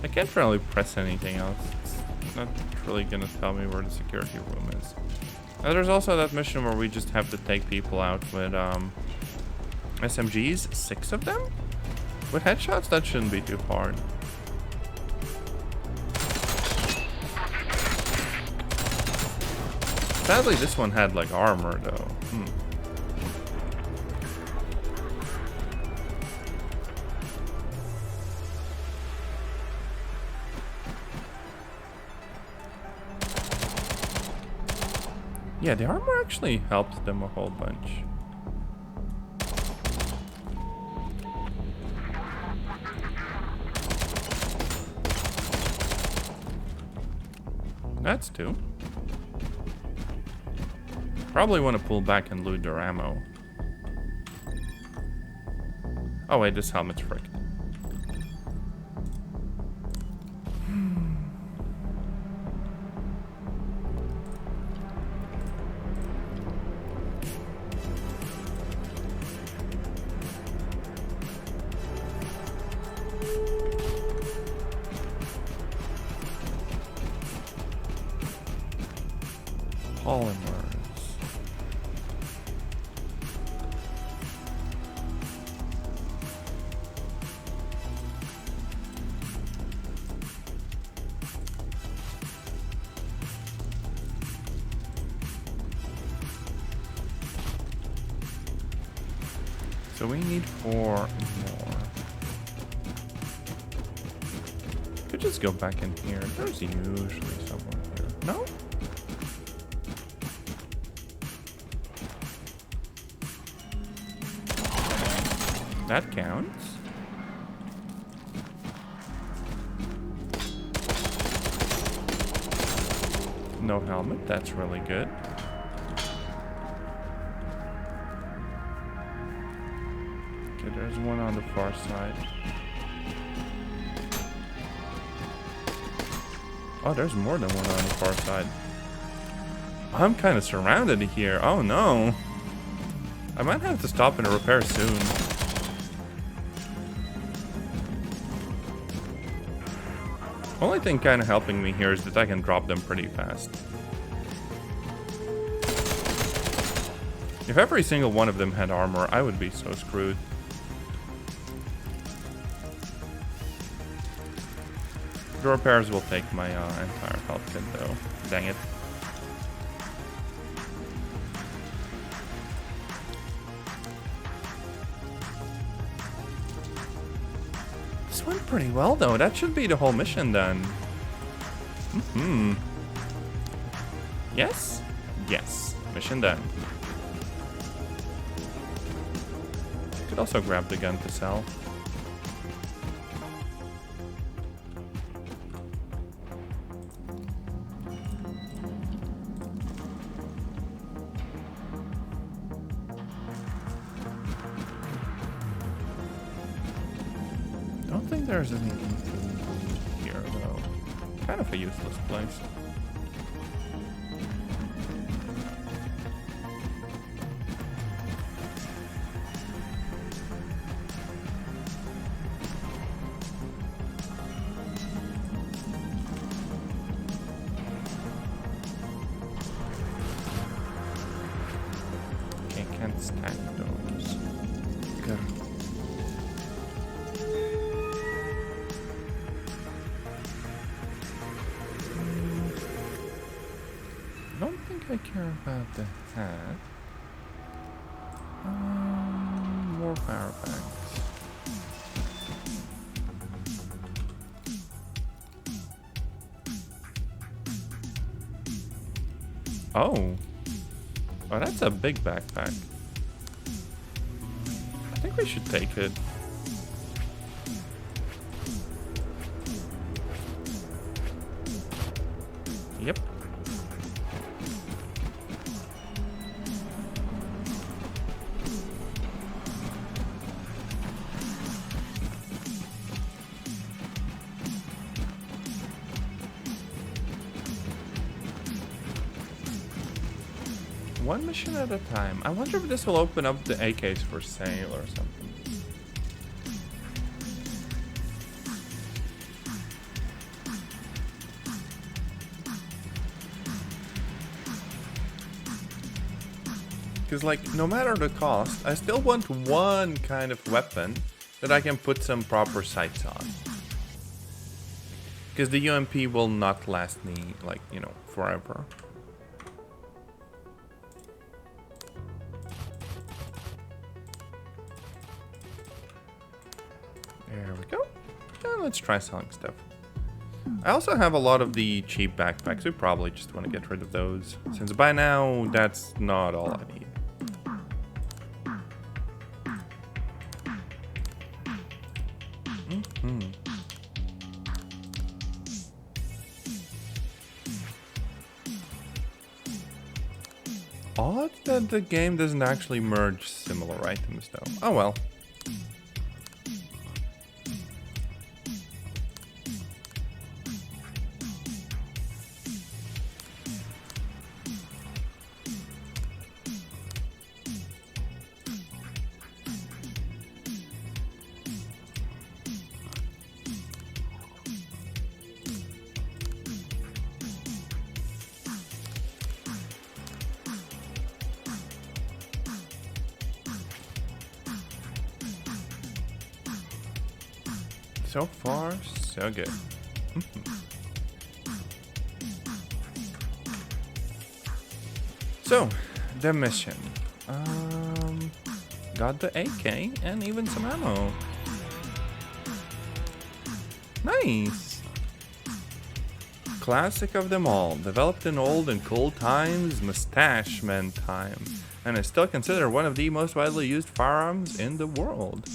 I can't really press anything else. It's not really gonna tell me where the security room is. Now, there's also that mission where we just have to take people out with SMGs, 6 of them? With headshots, that shouldn't be too hard. Sadly, this one had like armor though. Yeah, the armor actually helped them a whole bunch. That's two. Probably want to pull back and loot their ammo. Oh wait, this helmet's fricked. Polymers. So we need 4 more. Could just go back in here. There's usually someone here. No? That counts. No helmet, that's really good. Okay, there's one on the far side. Oh, there's more than one on the far side. I'm kind of surrounded here. Oh no. I might have to stop and repair soon. Only thing kind of helping me here is that I can drop them pretty fast. If every single one of them had armor, I would be so screwed. The repairs will take my entire health kit though. Dang it. This went pretty well though. That should be the whole mission then. Yes? Yes. Mission done. Could also grab the gun to sell. Don't think there's anything here though. Kind of a useless place. Okay, can't stack those. Good. I don't think I care about the hat. More power packs. Oh. Oh, that's a big backpack. I think we should take it. Yep. One mission at a time. I wonder if this will open up the AKs for sale or something. Because, like, no matter the cost, I still want one kind of weapon that I can put some proper sights on. Because the UMP will not last me, like, you know, forever. There we go. And let's try selling stuff. I also have a lot of the cheap backpacks. We probably just want to get rid of those, since by now that's not all I need. Odd that the game doesn't actually merge similar items though. Oh well. So far, so good. So, the mission. Got the AK and even some ammo. Nice! Classic of them all. Developed in old and cold times, Mustache Man time. And is still considered one of the most widely used firearms in the world.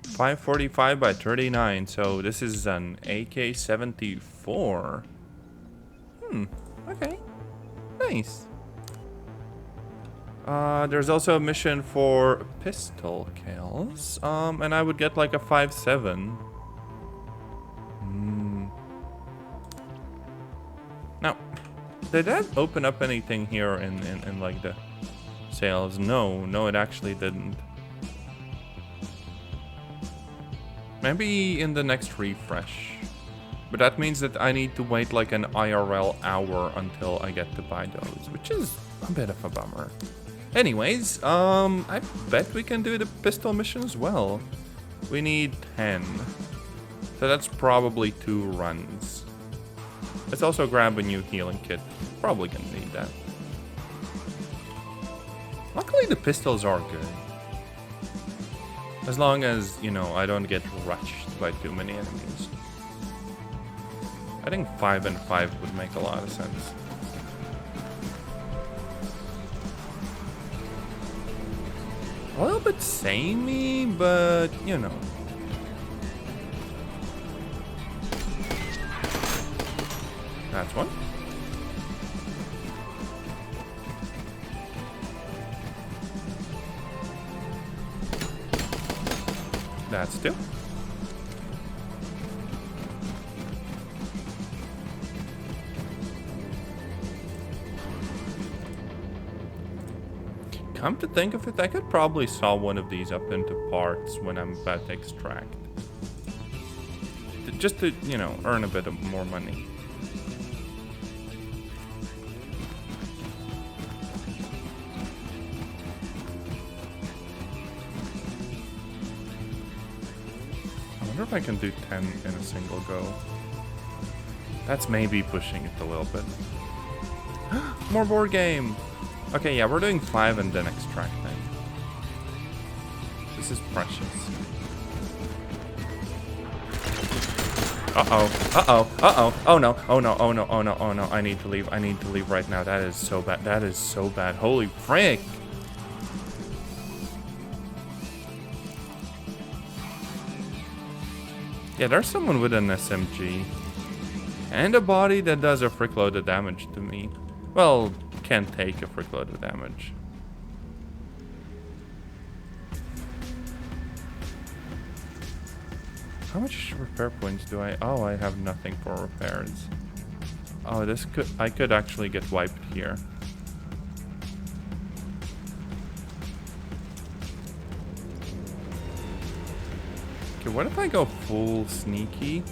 545 by 39, so this is an AK-74. Okay. Nice. There's also a mission for pistol kills, and I would get like a 5.7. Now, did that open up anything here in like the sales? No, it actually didn't. Maybe in the next refresh. But that means that I need to wait like an IRL hour until I get to buy those, which is a bit of a bummer. Anyways, I bet we can do the pistol mission as well. We need 10. So that's probably 2 runs. Let's also grab a new healing kit. Probably gonna need that. Luckily the pistols are good. As long as, you know, I don't get rushed by too many enemies. I think 5 and 5 would make a lot of sense. A little bit samey, but, you know. That's one. That's 2. Come to think of it, I could probably saw one of these up into parts when I'm about to extract. Just to, you know, earn a bit of more money. I wonder if I can do 10 in a single go. That's maybe pushing it a little bit. More board game! Okay, yeah, we're doing 5 and then extracting. This is precious. Oh no, oh no, I need to leave right now. That is so bad, holy frick! Yeah, there's someone with an SMG. And a body that does a frick load of damage to me. Well, can take a frick load of damage. How much repair points do I... Oh, I have nothing for repairs. Oh, this could... I could actually get wiped here. Okay, what if I go full sneaky?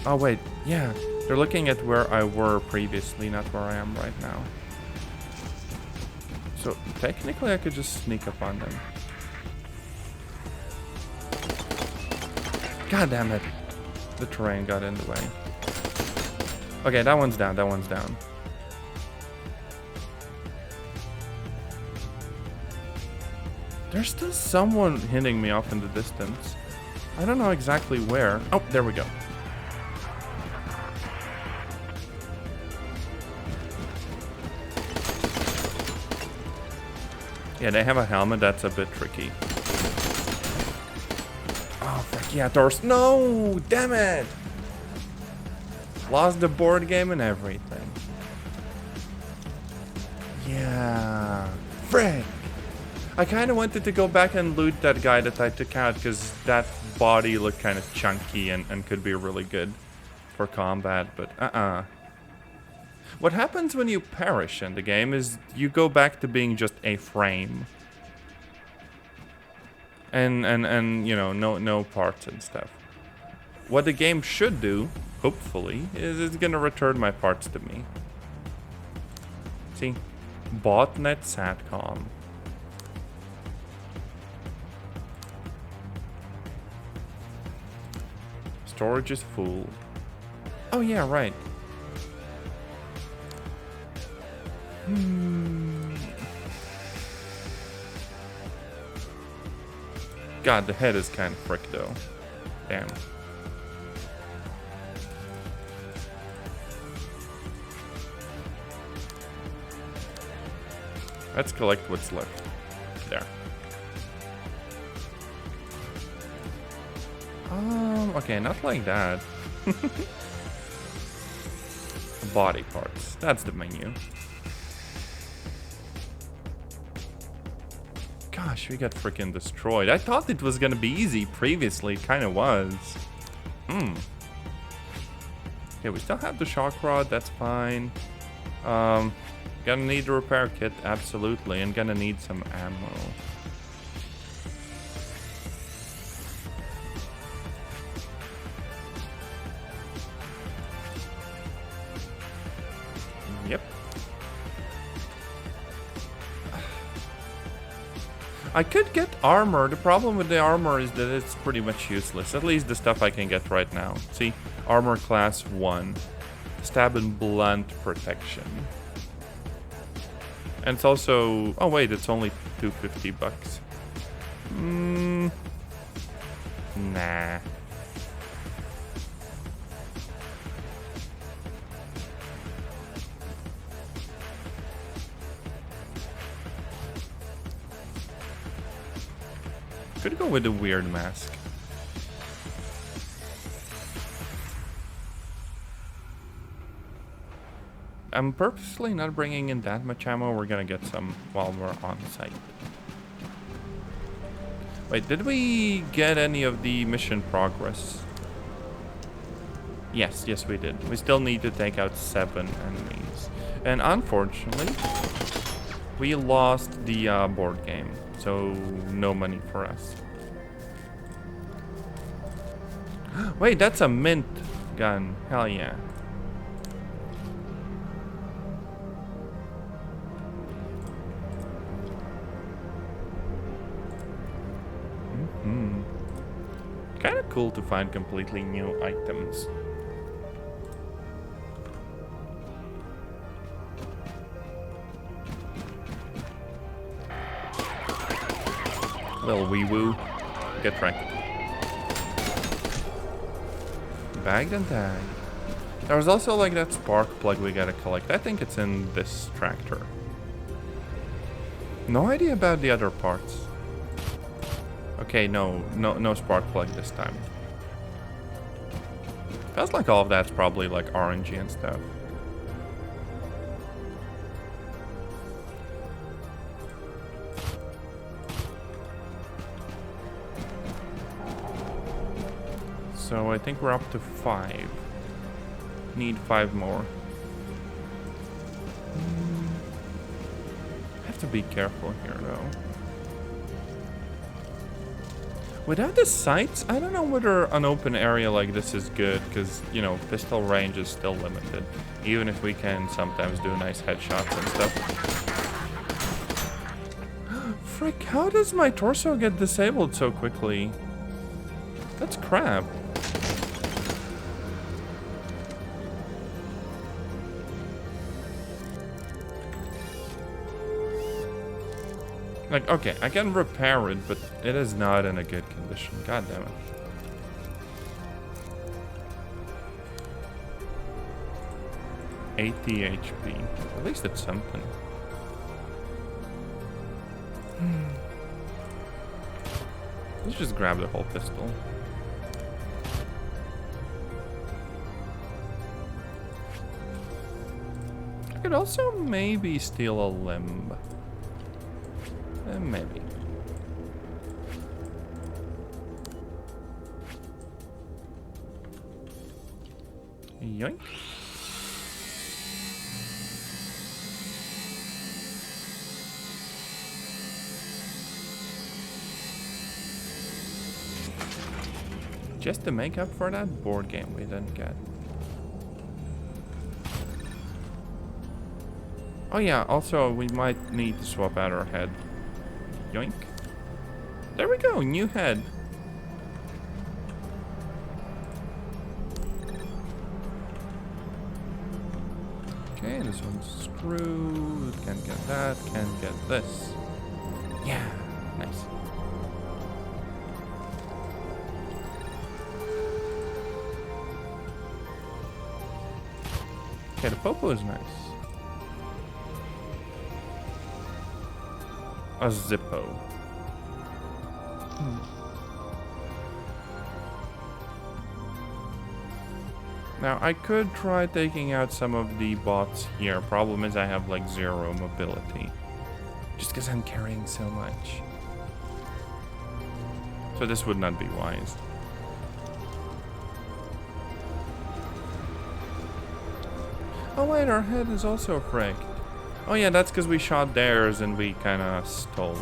Oh, wait. Yeah. They're looking at where I were previously, not where I am right now. So, technically, I could just sneak up on them. God damn it. The terrain got in the way. Okay, that one's down. That one's down. There's still someone hitting me off in the distance. I don't know exactly where. Oh, there we go. Yeah, they have a helmet that's a bit tricky. Oh, frick yeah, Torse. No! Damn it! Lost the board game and everything. Yeah. Frick! I kind of wanted to go back and loot that guy that I took out because that body looked kind of chunky and could be really good for combat, but What happens when you perish in the game is you go back to being just a frame. And you know, no parts and stuff. What the game should do, hopefully, is it's gonna return my parts to me. See? Botnet Satcom. Storage is full. Oh yeah, right. God, the head is kind of frick though. Damn. Let's collect what's left. There. Okay, not like that. Body parts. That's the menu. Gosh, we got freaking destroyed. I thought it was gonna be easy previously. It kind of was. Okay, we still have the shock rod. That's fine. Gonna need a repair kit, absolutely, and gonna need some ammo. Yep. I could get armor. The problem with the armor is that it's pretty much useless. At least the stuff I can get right now. See? Armor class 1. Stab and blunt protection. And it's also... Oh wait, it's only $250. Nah. Could go with a weird mask. I'm purposely not bringing in that much ammo. We're gonna get some while we're on site. Wait, did we get any of the mission progress? Yes, we did. We still need to take out 7 enemies. And unfortunately, we lost the board game. So, no money for us. Wait, that's a mint gun. Hell yeah. Kind of cool to find completely new items. Little wee woo. Get wrecked. Bagged and tagged. There was also like that spark plug we gotta collect. I think it's in this tractor. No idea about the other parts. Okay, no spark plug this time. Feels like all of that's probably like RNG and stuff. So I think we're up to 5. Need 5 more. Have to be careful here though. Without the sights, I don't know whether an open area like this is good, because, you know, pistol range is still limited. Even if we can sometimes do nice headshots and stuff. Frick, how does my torso get disabled so quickly? That's crap. Like, okay, I can repair it, but it is not in a good condition. God damn it. 80 HP. At least it's something. Let's just grab the whole pistol. I could also maybe steal a limb. Maybe. Yoink. Just to make up for that board game we didn't get. Oh yeah, also we might need to swap out our head. Yoink. There we go, new head. Okay, this one's screwed. Can't get that, can't get this. Yeah, nice. Okay, the popo is nice. A Zippo. Now, I could try taking out some of the bots here. Problem is I have like 0 mobility. Just because I'm carrying so much. So this would not be wise. Oh wait, our head is also fricked. Oh yeah, that's because we shot theirs and we kind of stole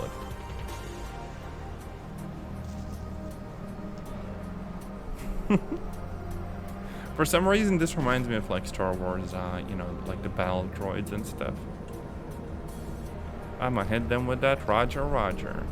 it. For some reason, this reminds me of like Star Wars, you know, like the battle droids and stuff. I'ma hit them with that Roger, Roger.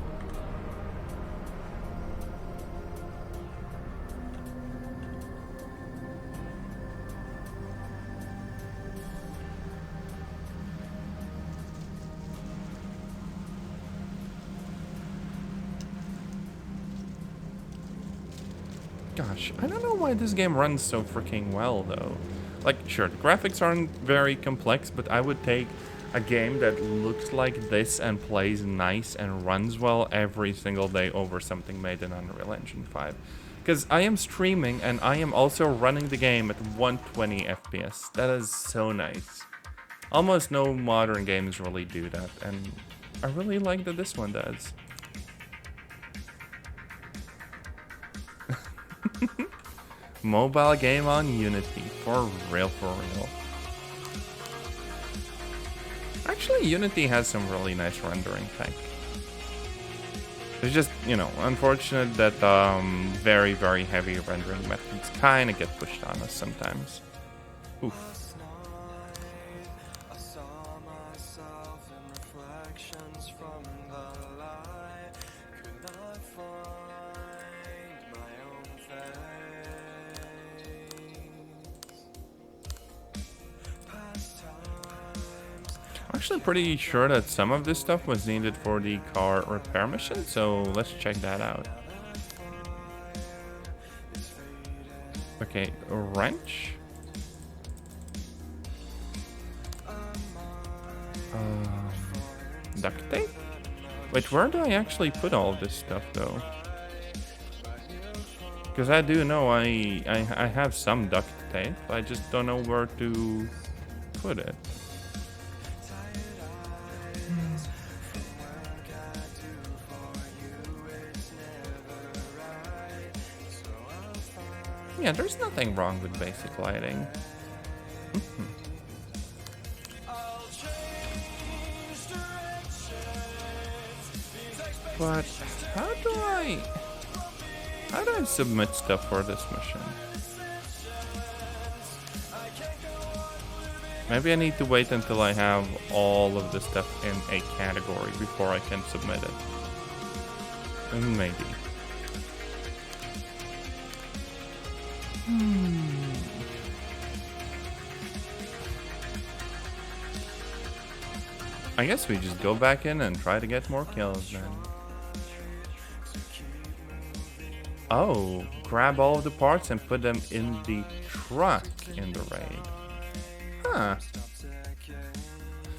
Gosh, I don't know why this game runs so freaking well, though. Like, sure, the graphics aren't very complex, but I would take a game that looks like this and plays nice and runs well every single day over something made in Unreal Engine 5. Because I am streaming and I am also running the game at 120 FPS. That is so nice. Almost no modern games really do that, and I really like that this one does. Mobile game on Unity. For real, for real. Actually, Unity has some really nice rendering tech. It's just, you know, unfortunate that very, very heavy rendering methods kind of get pushed on us sometimes. Oof. Actually pretty sure that some of this stuff was needed for the car repair mission, so let's check that out. Okay, a wrench. Duct tape? Wait, where do I actually put all of this stuff though? Because I do know I have some duct tape, I just don't know where to put it. Yeah, there's nothing wrong with basic lighting. But how do I submit stuff for this mission? Maybe I need to wait until I have all of the stuff in a category before I can submit it. Maybe. I guess we just go back in and try to get more kills then. Oh, grab all of the parts and put them in the truck in the raid. Huh.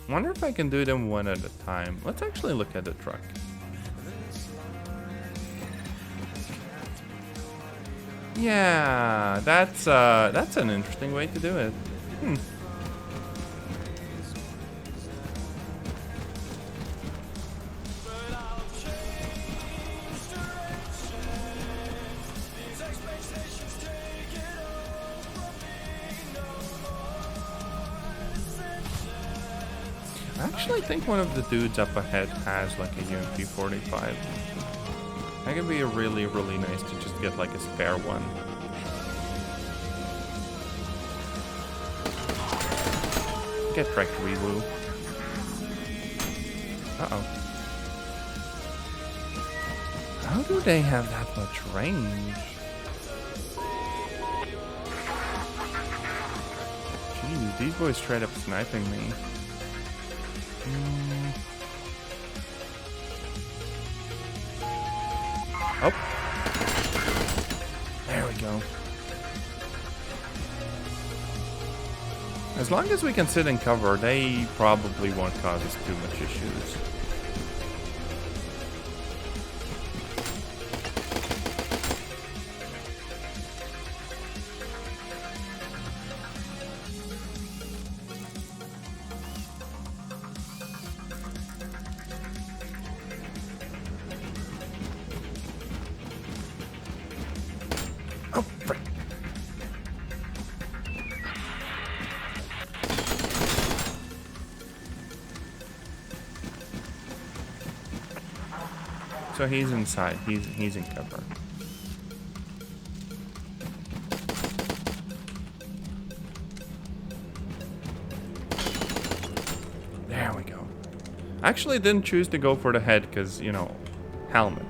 Wonder if I can do them one at a time. Let's actually look at the truck. Yeah, that's an interesting way to do it. I actually think one of the dudes up ahead has like a UMP-45. That could be really, really nice to just get like a spare one. Get wrecked, wee-woo. Uh-oh. How do they have that much range? Jeez, these boys straight up sniping me. Oh. There we go. As long as we can sit and cover, they probably won't cause us too much issues. Oh, frick. So he's inside. He's in cover. There we go. I actually didn't choose to go for the head because, you know, helmet.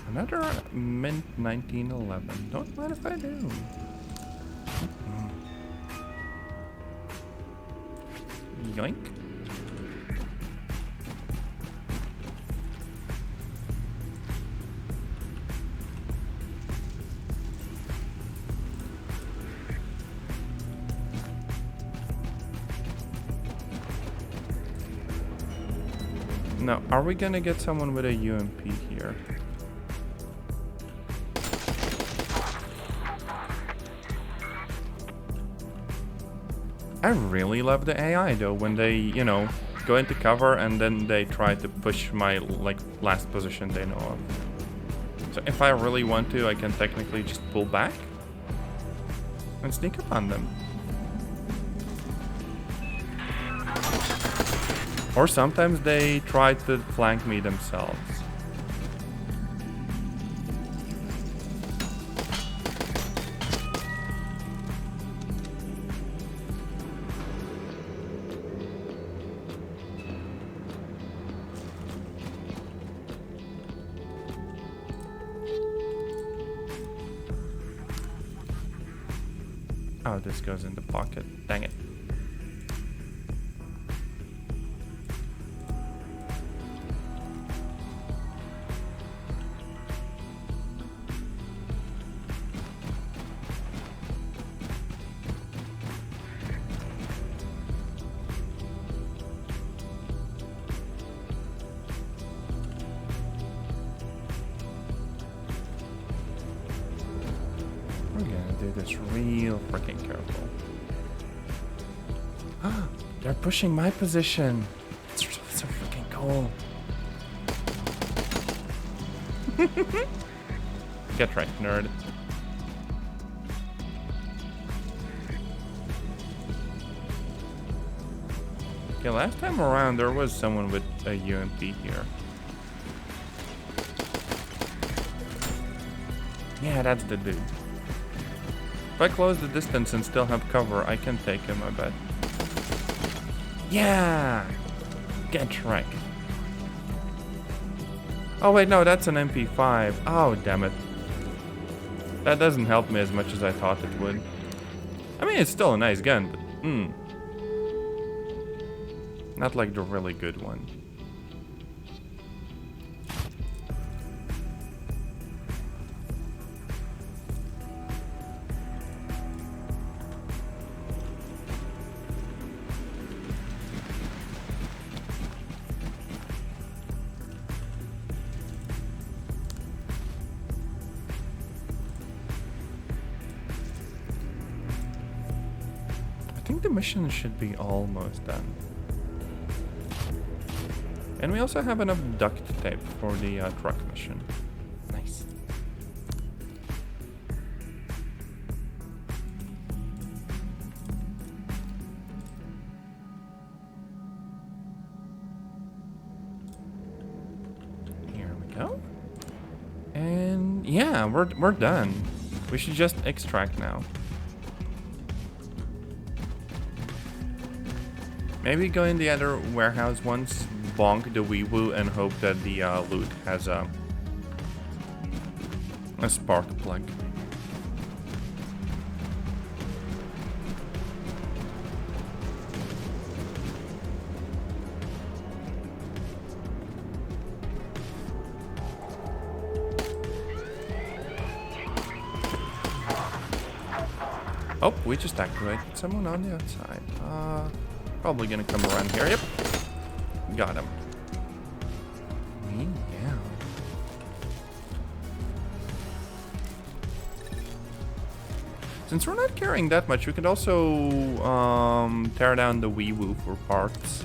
Another mint 1911. Don't mind if I do. Yoink. Now, are we gonna get someone with a UMP here? I really love the AI though, when they, you know, go into cover and then they try to push my, like, last position they know of. So if I really want to, I can technically just pull back and sneak up on them. Or sometimes they try to flank me themselves. Oh, this goes in the pocket. Dang it. We're gonna do this real freaking careful. They're pushing my position. It's so freaking cool. Get right, nerd. Okay, last time around there was someone with a UMP here. Yeah, that's the dude. If I close the distance and still have cover, I can take him, I bet. Yeah! Get wrecked. Oh wait, no, that's an MP5. Oh, damn it. That doesn't help me as much as I thought it would. I mean, it's still a nice gun, but not like the really good one. think the mission should be almost done. And we also have enough duct tape for the truck mission. Nice. Here we go. And yeah, we're done. We should just extract now. Maybe go in the other warehouse once, bonk the wee-woo, and hope that the loot has a spark plug. Oh, we just activated someone on the outside. Probably gonna come around here. Yep. Got him. Yeah. Since we're not carrying that much, we could also tear down the wee-woo for parts.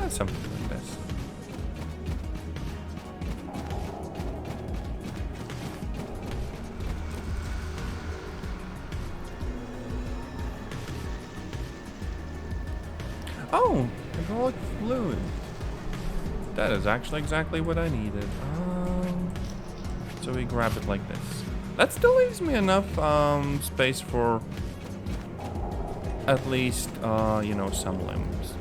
Something like this. Oh, hydraulic fluid. That is actually exactly what I needed. So we grab it like this. That still leaves me enough space for at least, you know, some limbs.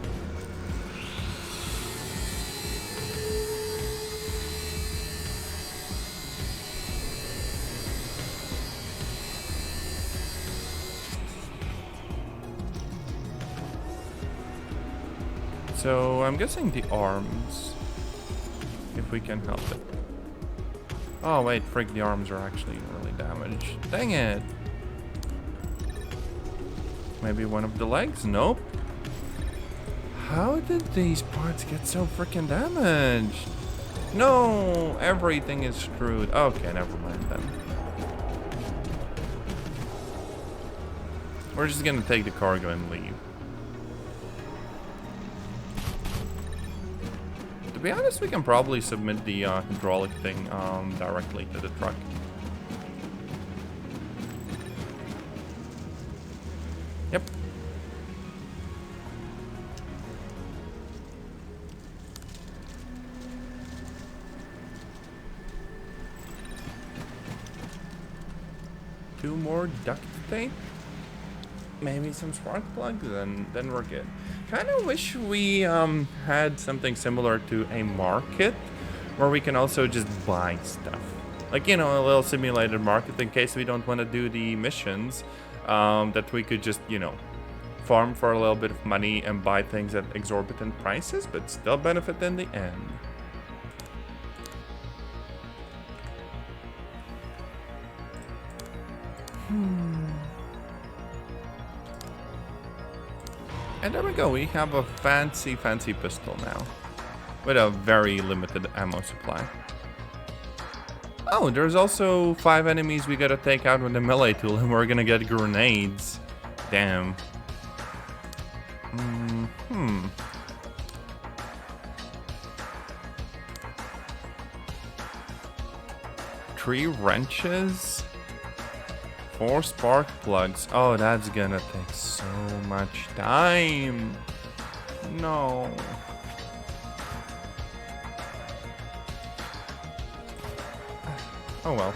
So I'm guessing the arms, if we can help it. Oh wait, frick, the arms are actually really damaged. Dang it. Maybe one of the legs? Nope. How did these parts get so freaking damaged? No, everything is screwed. Okay, never mind then. We're just gonna take the cargo and leave. To be honest, we can probably submit the hydraulic thing directly to the truck. Yep. Two more duct tape. Maybe some spark plugs, then we're good. Kind of wish we had something similar to a market where we can also just buy stuff. Like, you know, a little simulated market in case we don't want to do the missions, that we could just, you know, farm for a little bit of money and buy things at exorbitant prices, but still benefit in the end. And there we go, we have a fancy pistol now. With a very limited ammo supply. Oh, there's also 5 enemies we gotta take out with the melee tool, and we're gonna get grenades. Damn. Three wrenches? 4 spark plugs. Oh, that's gonna take so much time. No. Oh well.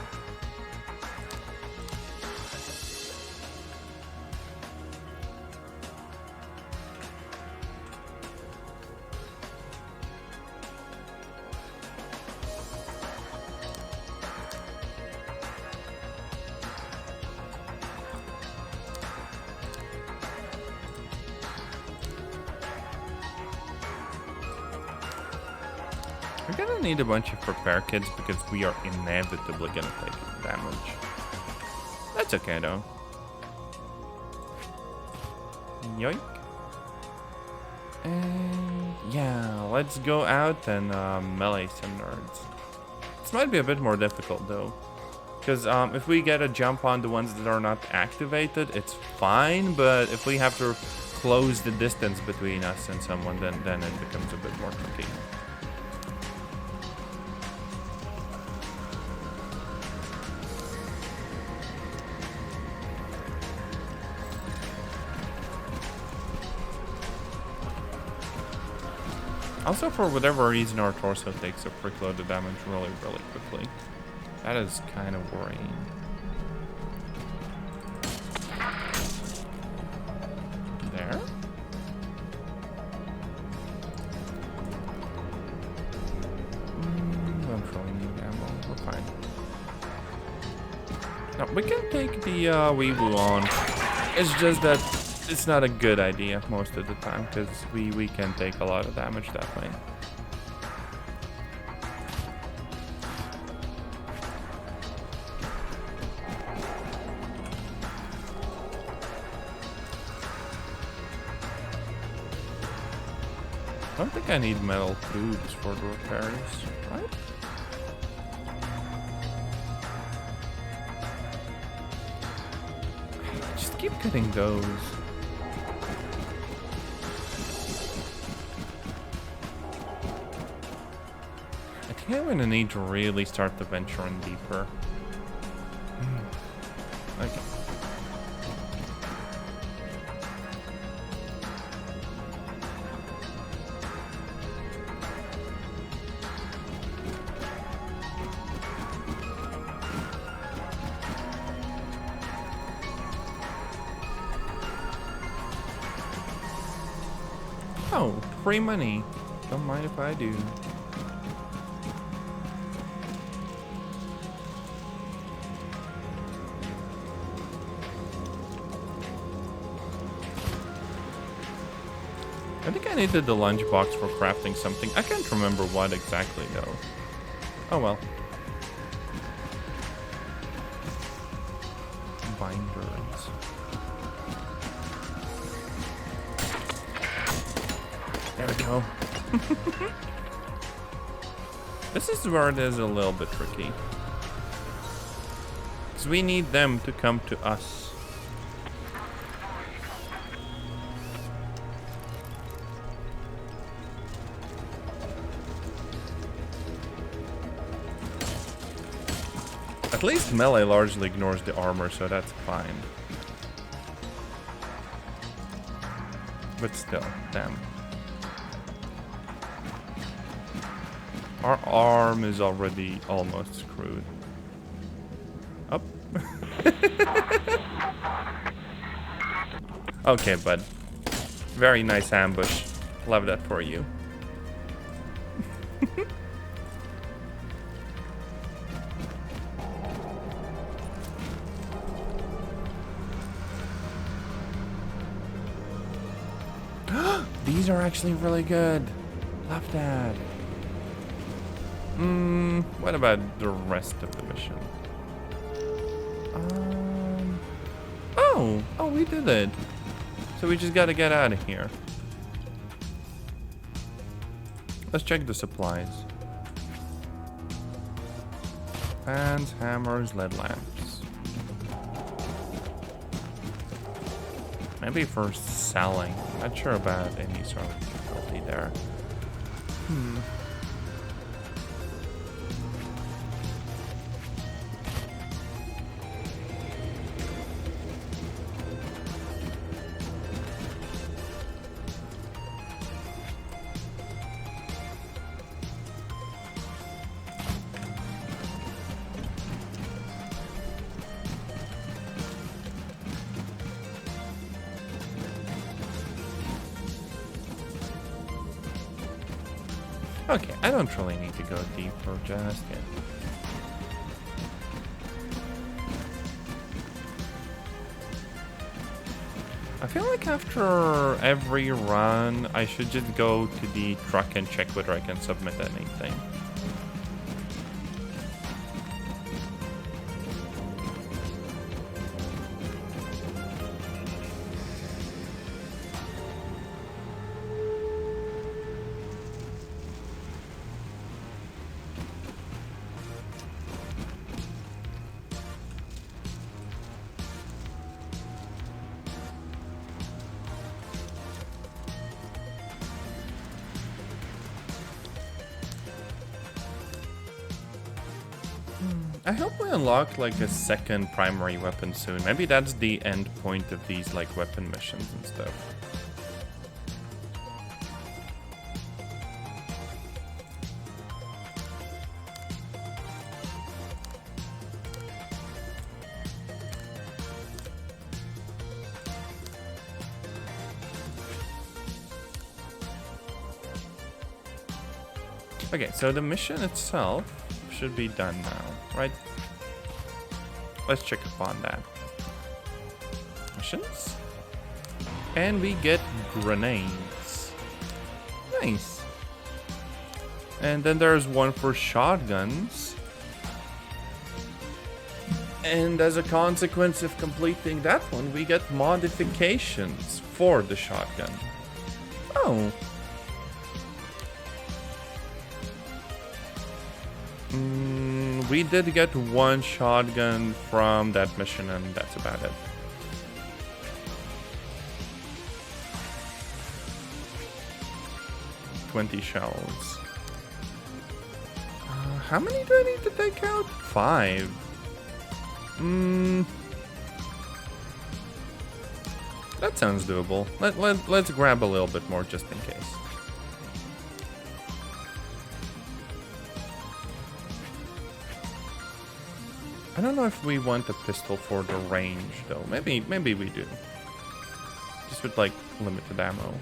We're gonna need a bunch of repair kits because we are inevitably gonna take damage. That's okay though. Yoink. And yeah, let's go out and melee some nerds. This might be a bit more difficult though. Because if we get a jump on the ones that are not activated, it's fine. But if we have to close the distance between us and someone, then it becomes a bit more tricky. Also, for whatever reason, our torso takes a frick load of damage really quickly. That is kind of worrying. There. Don't really need ammo. We're fine. No, we can take the weeboo on. It's just that it's not a good idea most of the time because we can take a lot of damage that way. I don't think I need metal tubes for the repairs, right? Just keep cutting those. I think I'm gonna need to really start to venture in deeper. Okay. Oh, free money. Don't mind if I do. I think I needed the lunchbox for crafting something. I can't remember what exactly though. Oh well. Binders. There we go. This is where it is a little bit tricky. Because we need them to come to us. At least melee largely ignores the armor, so that's fine. But still, damn. Our arm is already almost screwed. Up. Okay, bud. Very nice ambush. Love that for you. These are actually really good. Love that. What about the rest of the mission? Oh, we did it. So we just gotta get out of here. Let's check the supplies. Fans, hammers, lead lamps. Maybe for selling. Not sure about any sort of difficulty there. Okay, I don't really need to go deeper just yet. feel like after every run, I should just go to the truck and check whether I can submit anything. I hope we unlock like a second primary weapon soon. Maybe that's the end point of these like weapon missions and stuff. Okay, so the mission itself should be done now, right? Let's check upon that. Missions. And we get grenades. Nice. And then there's one for shotguns. And as a consequence of completing that one, we get modifications for the shotgun. Oh. We did get one shotgun from that mission, and that's about it. $20 shells. How many do I need to take out? 5. That sounds doable. Let's grab a little bit more just in case. I don't know if we want a pistol for the range though. Maybe we do. Just with like limited ammo.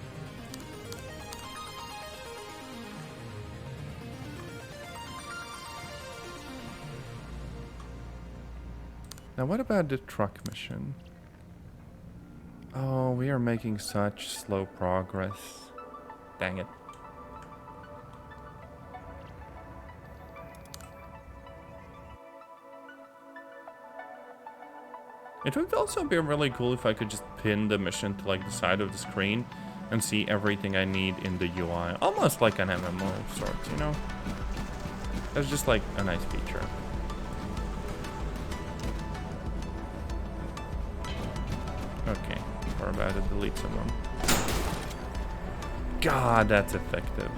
Now what about the truck mission? Oh, we are making such slow progress. Dang it. It would also be really cool if I could just pin the mission to like the side of the screen and see everything I need in the UI. Almost like an MMO of sorts, you know? That's just like a nice feature. Okay, we're about to delete someone. God, that's effective.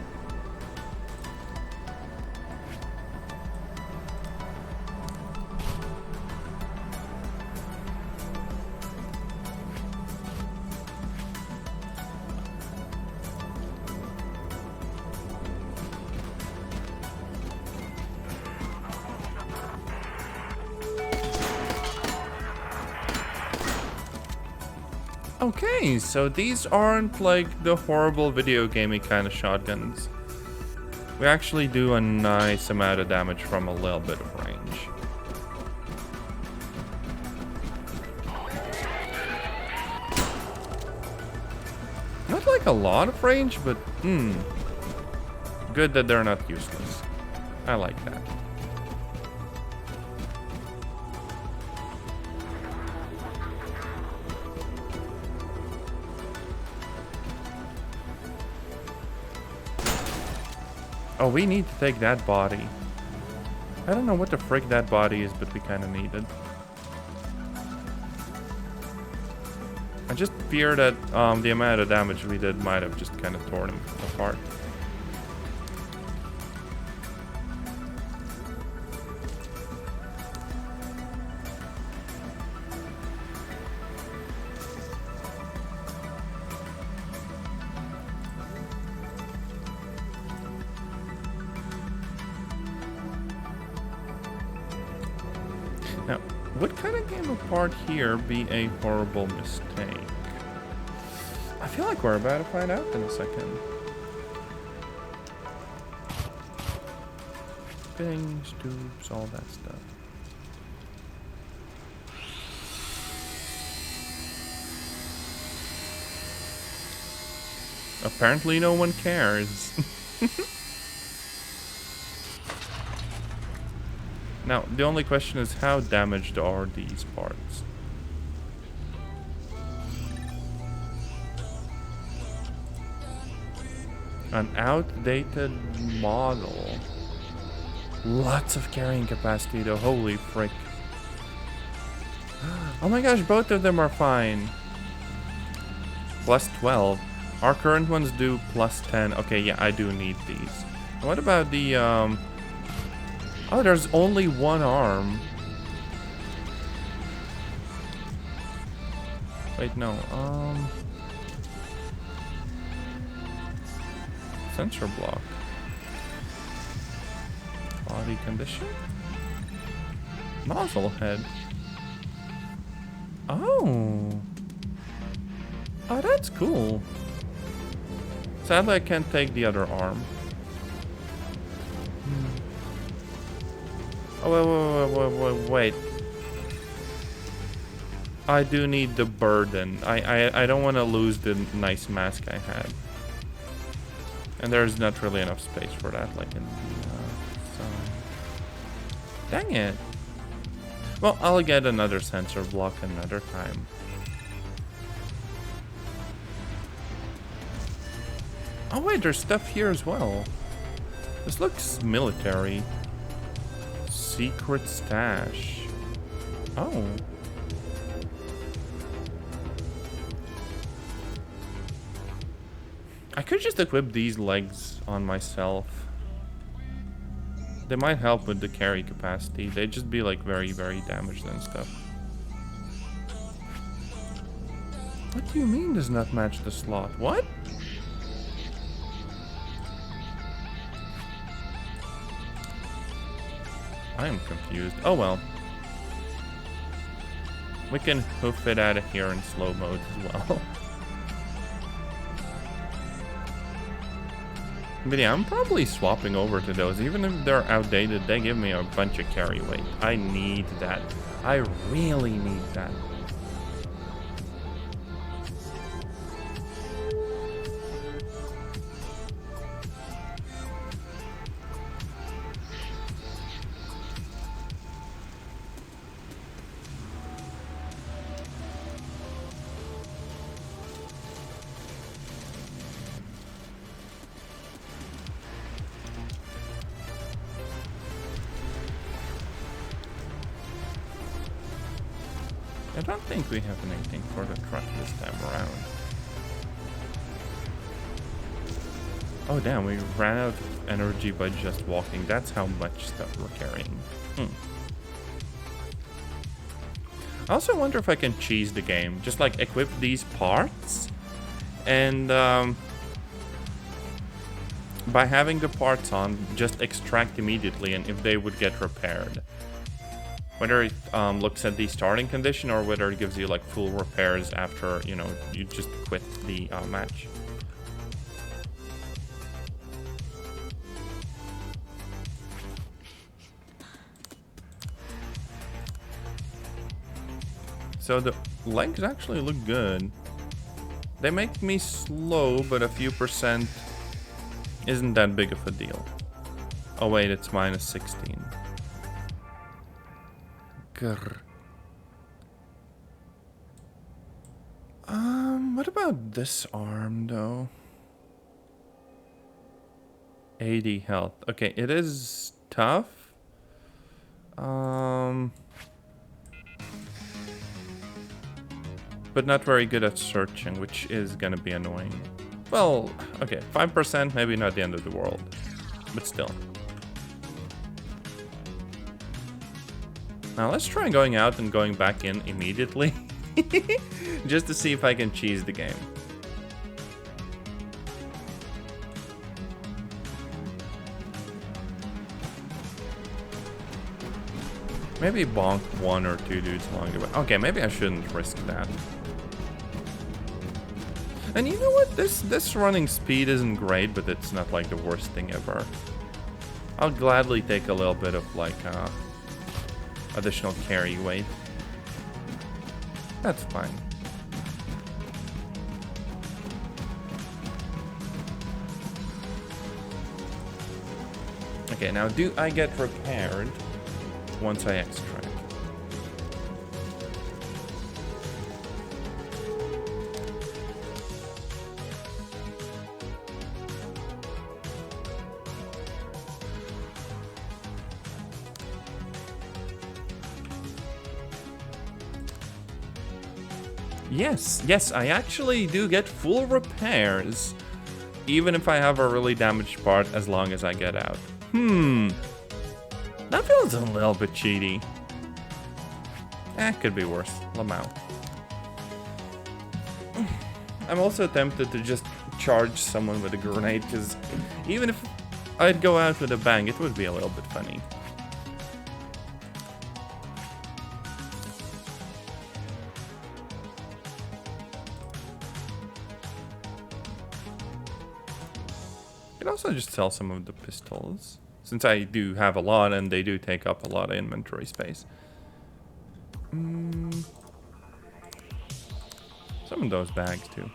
Okay, so these aren't like the horrible video gamey kind of shotguns. We actually do a nice amount of damage from a little bit of range. Not like a lot of range, but good that they're not useless. I like that. Oh, we need to take that body. I don't know what the frick that body is, but we kind of need it. I just fear that the amount of damage we did might have just kind of torn him apart. Now, would cutting him apart here be a horrible mistake? I feel like we're about to find out in a second. Bings, tubes, all that stuff. Apparently no one cares. Now, the only question is how damaged are these parts? An outdated model. Lots of carrying capacity though, holy frick. Oh my gosh, both of them are fine. Plus 12. Our current ones do plus 10. Okay, yeah, I do need these. What about the, Oh, there's only one arm. Wait, no, Sensor block. Body condition? Nozzle head. Oh. Oh, that's cool. Sadly, I can't take the other arm. Oh, wait. I do need the burden. I don't want to lose the nice mask I had. And there's not really enough space for that, like in the, so. Dang it. Well, I'll get another sensor block another time. Oh wait, there's stuff here as well. This looks military. Secret stash. Oh. I could just equip these legs on myself. They might help with the carry capacity. They'd just be like very, very damaged and stuff. What do you mean does not match the slot? What? I am confused. Oh well. We can hoof it out of here in slow mode as well. But yeah, I'm probably swapping over to those. Even if they're outdated, they give me a bunch of carry weight. I need that. I really need that. I don't think we have anything for the truck this time around. Oh damn, we ran out of energy by just walking. That's how much stuff we're carrying. I also wonder if I can cheese the game. Just like equip these parts and by having the parts on, just extract immediately and if they would get repaired. Whether it looks at the starting condition or whether it gives you like full repairs after, you know, you just quit the match. So the legs actually look good. They make me slow, but a few percent isn't that big of a deal. Oh wait, it's minus 16. Grr. What about this arm though? 80 health. Okay, it is tough. But not very good at searching, which is gonna be annoying. Well, okay, 5%, maybe not the end of the world, but still. Now let's try going out and going back in immediately. Just to see if I can cheese the game. Maybe bonk 1 or 2 dudes along the way. Okay, maybe I shouldn't risk that. And you know what? This running speed isn't great, but it's not like the worst thing ever. I'll gladly take a little bit of like additional carry weight. That's fine. Okay, now do I get repaired once I extract? Yes, I actually do get full repairs, even if I have a really damaged part, as long as I get out. That feels a little bit cheaty. Could be worse. Lamau. I'm also tempted to just charge someone with a grenade, because even if I'd go out with a bang, it would be a little bit funny. I could also just sell some of the pistols, since I do have a lot and they do take up a lot of inventory space. Some of those bags too.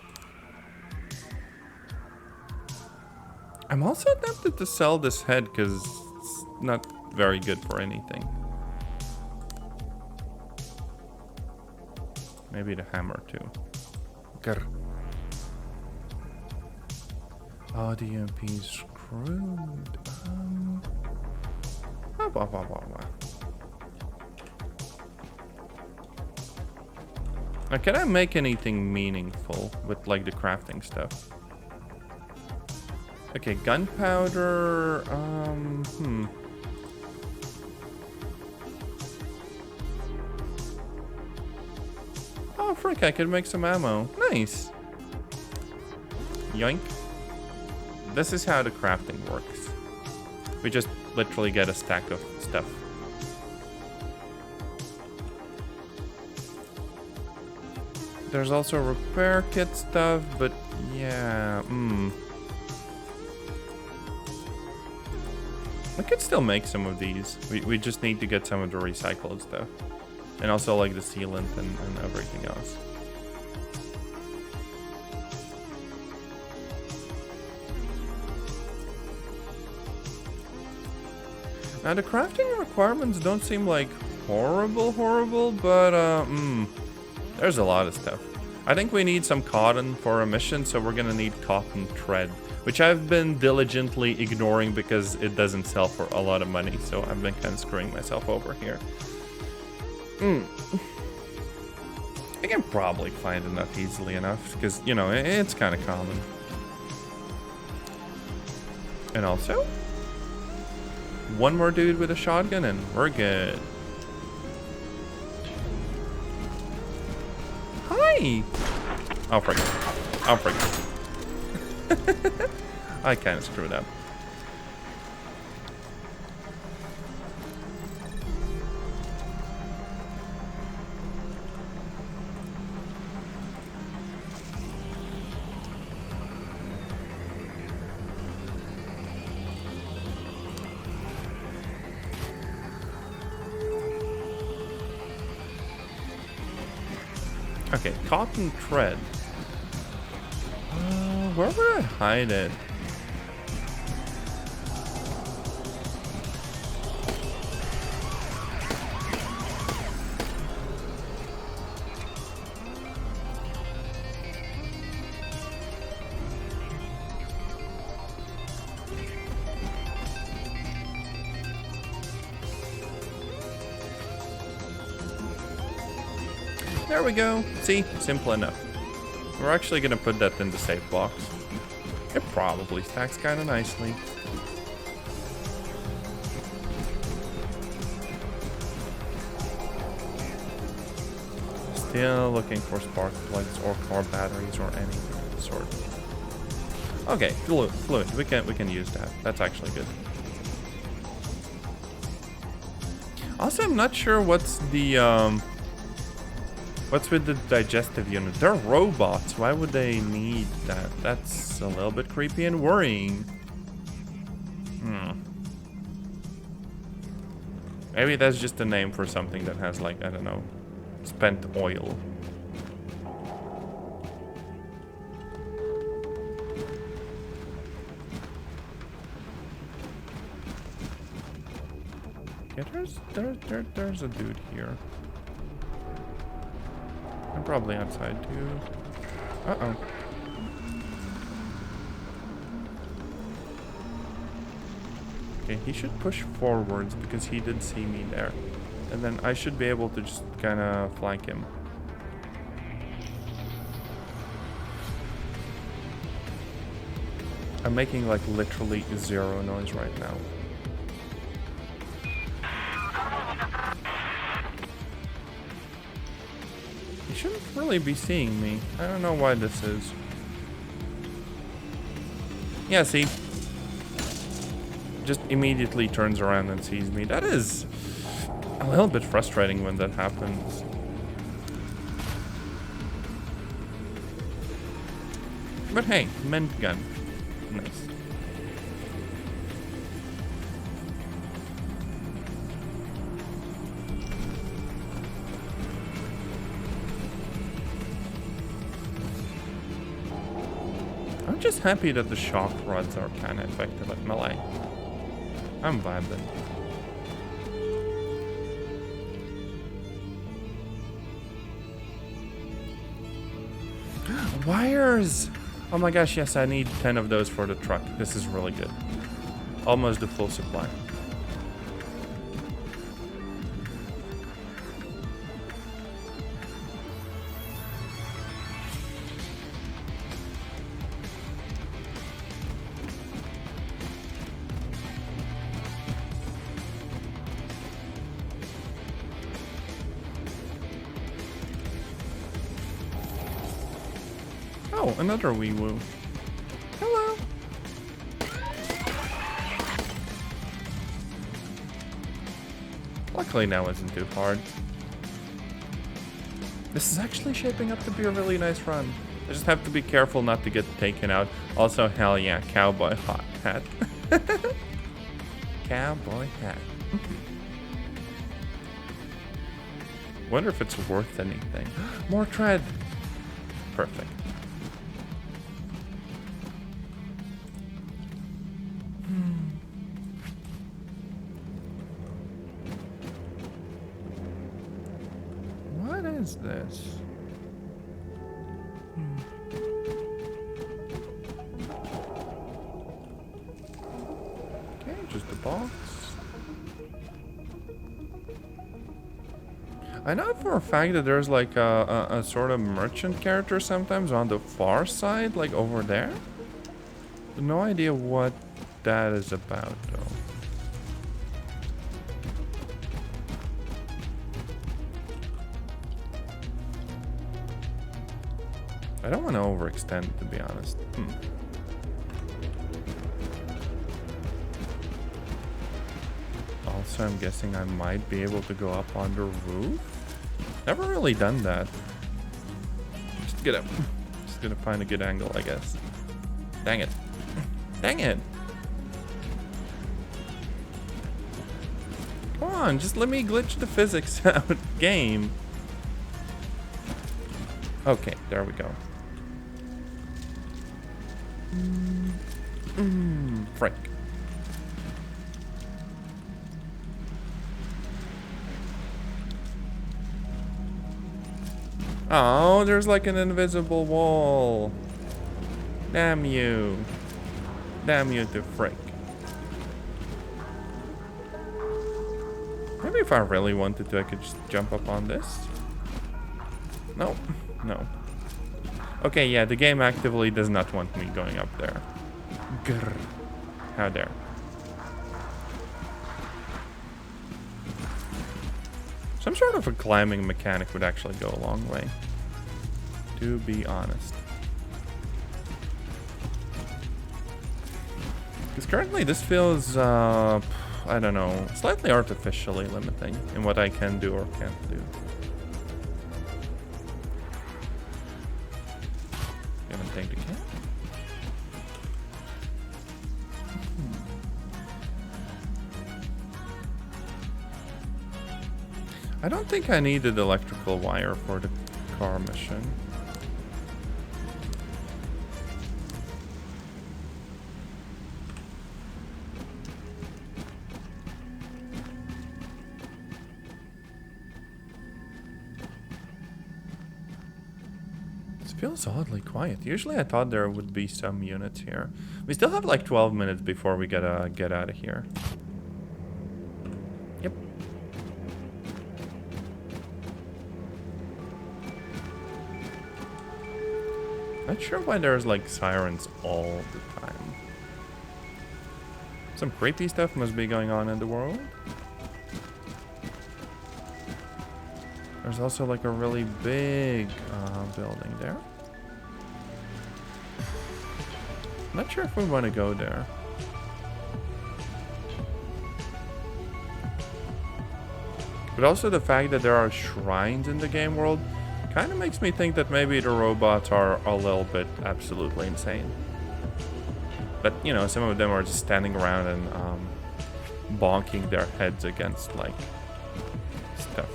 I'm also tempted to sell this head because it's not very good for anything. Maybe the hammer too. Grr. Oh, the MP screwed. Now, can I make anything meaningful with like the crafting stuff? Okay, gunpowder. Oh, frick! I could make some ammo. Nice. Yoink. This is how the crafting works. We just literally get a stack of stuff. There's also repair kit stuff, but yeah, I could still make some of these. We just need to get some of the recycled stuff. And also like the sealant and everything else. Now the crafting requirements don't seem like horrible, but there's a lot of stuff. I think we need some cotton for a mission, so we're gonna need cotton thread, which I've been diligently ignoring because it doesn't sell for a lot of money, so I've been kind of screwing myself over here. I can probably find enough easily enough, because, you know, it's kind of common. And also, one more dude with a shotgun and we're good. Hi! Oh, frick. Oh, frick. I kind of screwed up. Okay, cotton thread. Where would I hide it? There we go. See? Simple enough. We're actually going to put that in the safe box. It probably stacks kind of nicely. Still looking for spark plugs or car batteries or anything of the sort. Okay, fluid. We can use that. That's actually good. Also, I'm not sure what's the what's with the digestive unit? They're robots. Why would they need that? That's a little bit creepy and worrying. Maybe that's just a name for something that has, like, I don't know, spent oil. Yeah, there's a dude here. I'm probably outside too. Uh-oh. Okay, he should push forwards because he did see me there. And then I should be able to just kind of flank him. I'm making like literally zero noise right now. He shouldn't really be seeing me. I don't know why this is. Yeah, see? Just immediately turns around and sees me. That is a little bit frustrating when that happens. But hey, mend gun. Nice. I'm just happy that the shock rods are kind of effective at melee. I'm vibing. Wires! Oh my gosh, yes, I need 10 of those for the truck. This is really good. Almost the full supply. Oh, another wee woo. Hello. Luckily now isn't too hard. This is actually shaping up to be a really nice run. I just have to be careful not to get taken out. Also, hell yeah, cowboy hot hat. Cowboy hat. Wonder if it's worth anything. More tread. Perfect. What is this? Okay, just a box. I know for a fact that there's like a sort of merchant character sometimes on the far side, like over there. No idea what that is about though. I don't want to overextend, to be honest. Also, I'm guessing I might be able to go up on the roof. Never really done that. Just gonna find a good angle, I guess. Dang it. Dang it. Come on, just let me glitch the physics out. Game. Okay, there we go. Frick. Oh, there's like an invisible wall. Damn you. Damn you to frick. Maybe if I really wanted to, I could just jump up on this. No. No. Okay, yeah, the game actively does not want me going up there. Grr. How dare. Some sort of a climbing mechanic would actually go a long way. To be honest. Because currently this feels, I don't know, slightly artificially limiting in what I can do or can't do. Gonna take the cat. I don't think I needed electrical wire for the car mission. feels oddly quiet. Usually I thought there would be some units here. We still have like 12 minutes before we gotta get out of here. Yep. Not sure why there's like sirens all the time. Some creepy stuff must be going on in the world. There's also like a really big building there. Not sure if we want to go there. But also the fact that there are shrines in the game world kind of makes me think that maybe the robots are a little bit absolutely insane. But, you know, some of them are just standing around and bonking their heads against, like, stuff.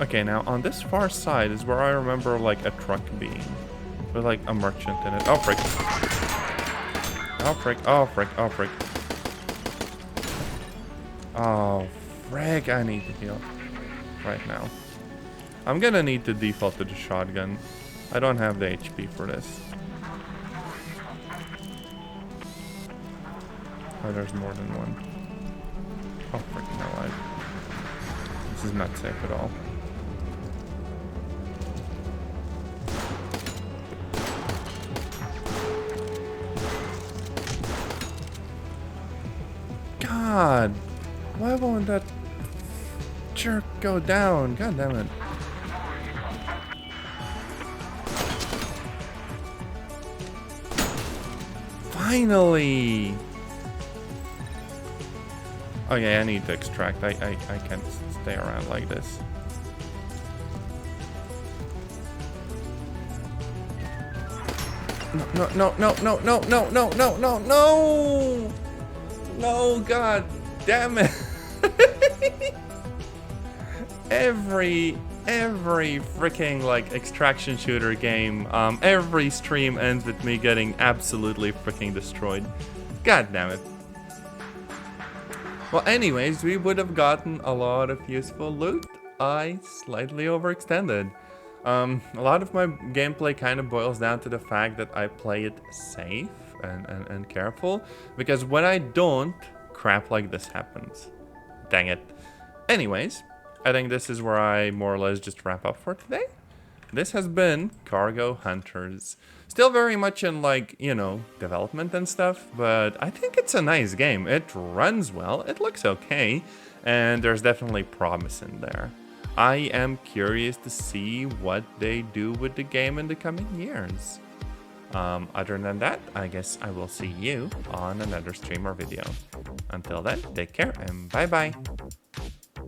Okay, now on this far side is where I remember, like, a truck being. With, like, a merchant in it. Oh, frick. Oh, frick. Oh, frick. Oh, frick. Oh, frick. I need to heal right now. I'm gonna need to default to the shotgun. I don't have the HP for this. Oh, there's more than one. Oh, frick. No, this is not safe at all. God, why won't that jerk go down? God damn it. Finally! Okay, I need to extract. I can't stay around like this. No, no, no, no, no, no, no, no, no, no! No, god damn it. every freaking like extraction shooter game, every stream ends with me getting absolutely freaking destroyed. God damn it. Well, anyways, we would have gotten a lot of useful loot. I slightly overextended. A lot of my gameplay kind of boils down to the fact that I play it safe and careful, because when I don't, crap like this happens. Dang it. Anyways, I think this is where I more or less just wrap up for today. This has been Cargo Hunters. Still very much in, like, you know, development and stuff, but I think it's a nice game. It runs well, it looks okay, and there's definitely promise in there. I am curious to see what they do with the game in the coming years. Other than that, I guess I will see you on another stream or video. Until then, take care and bye-bye.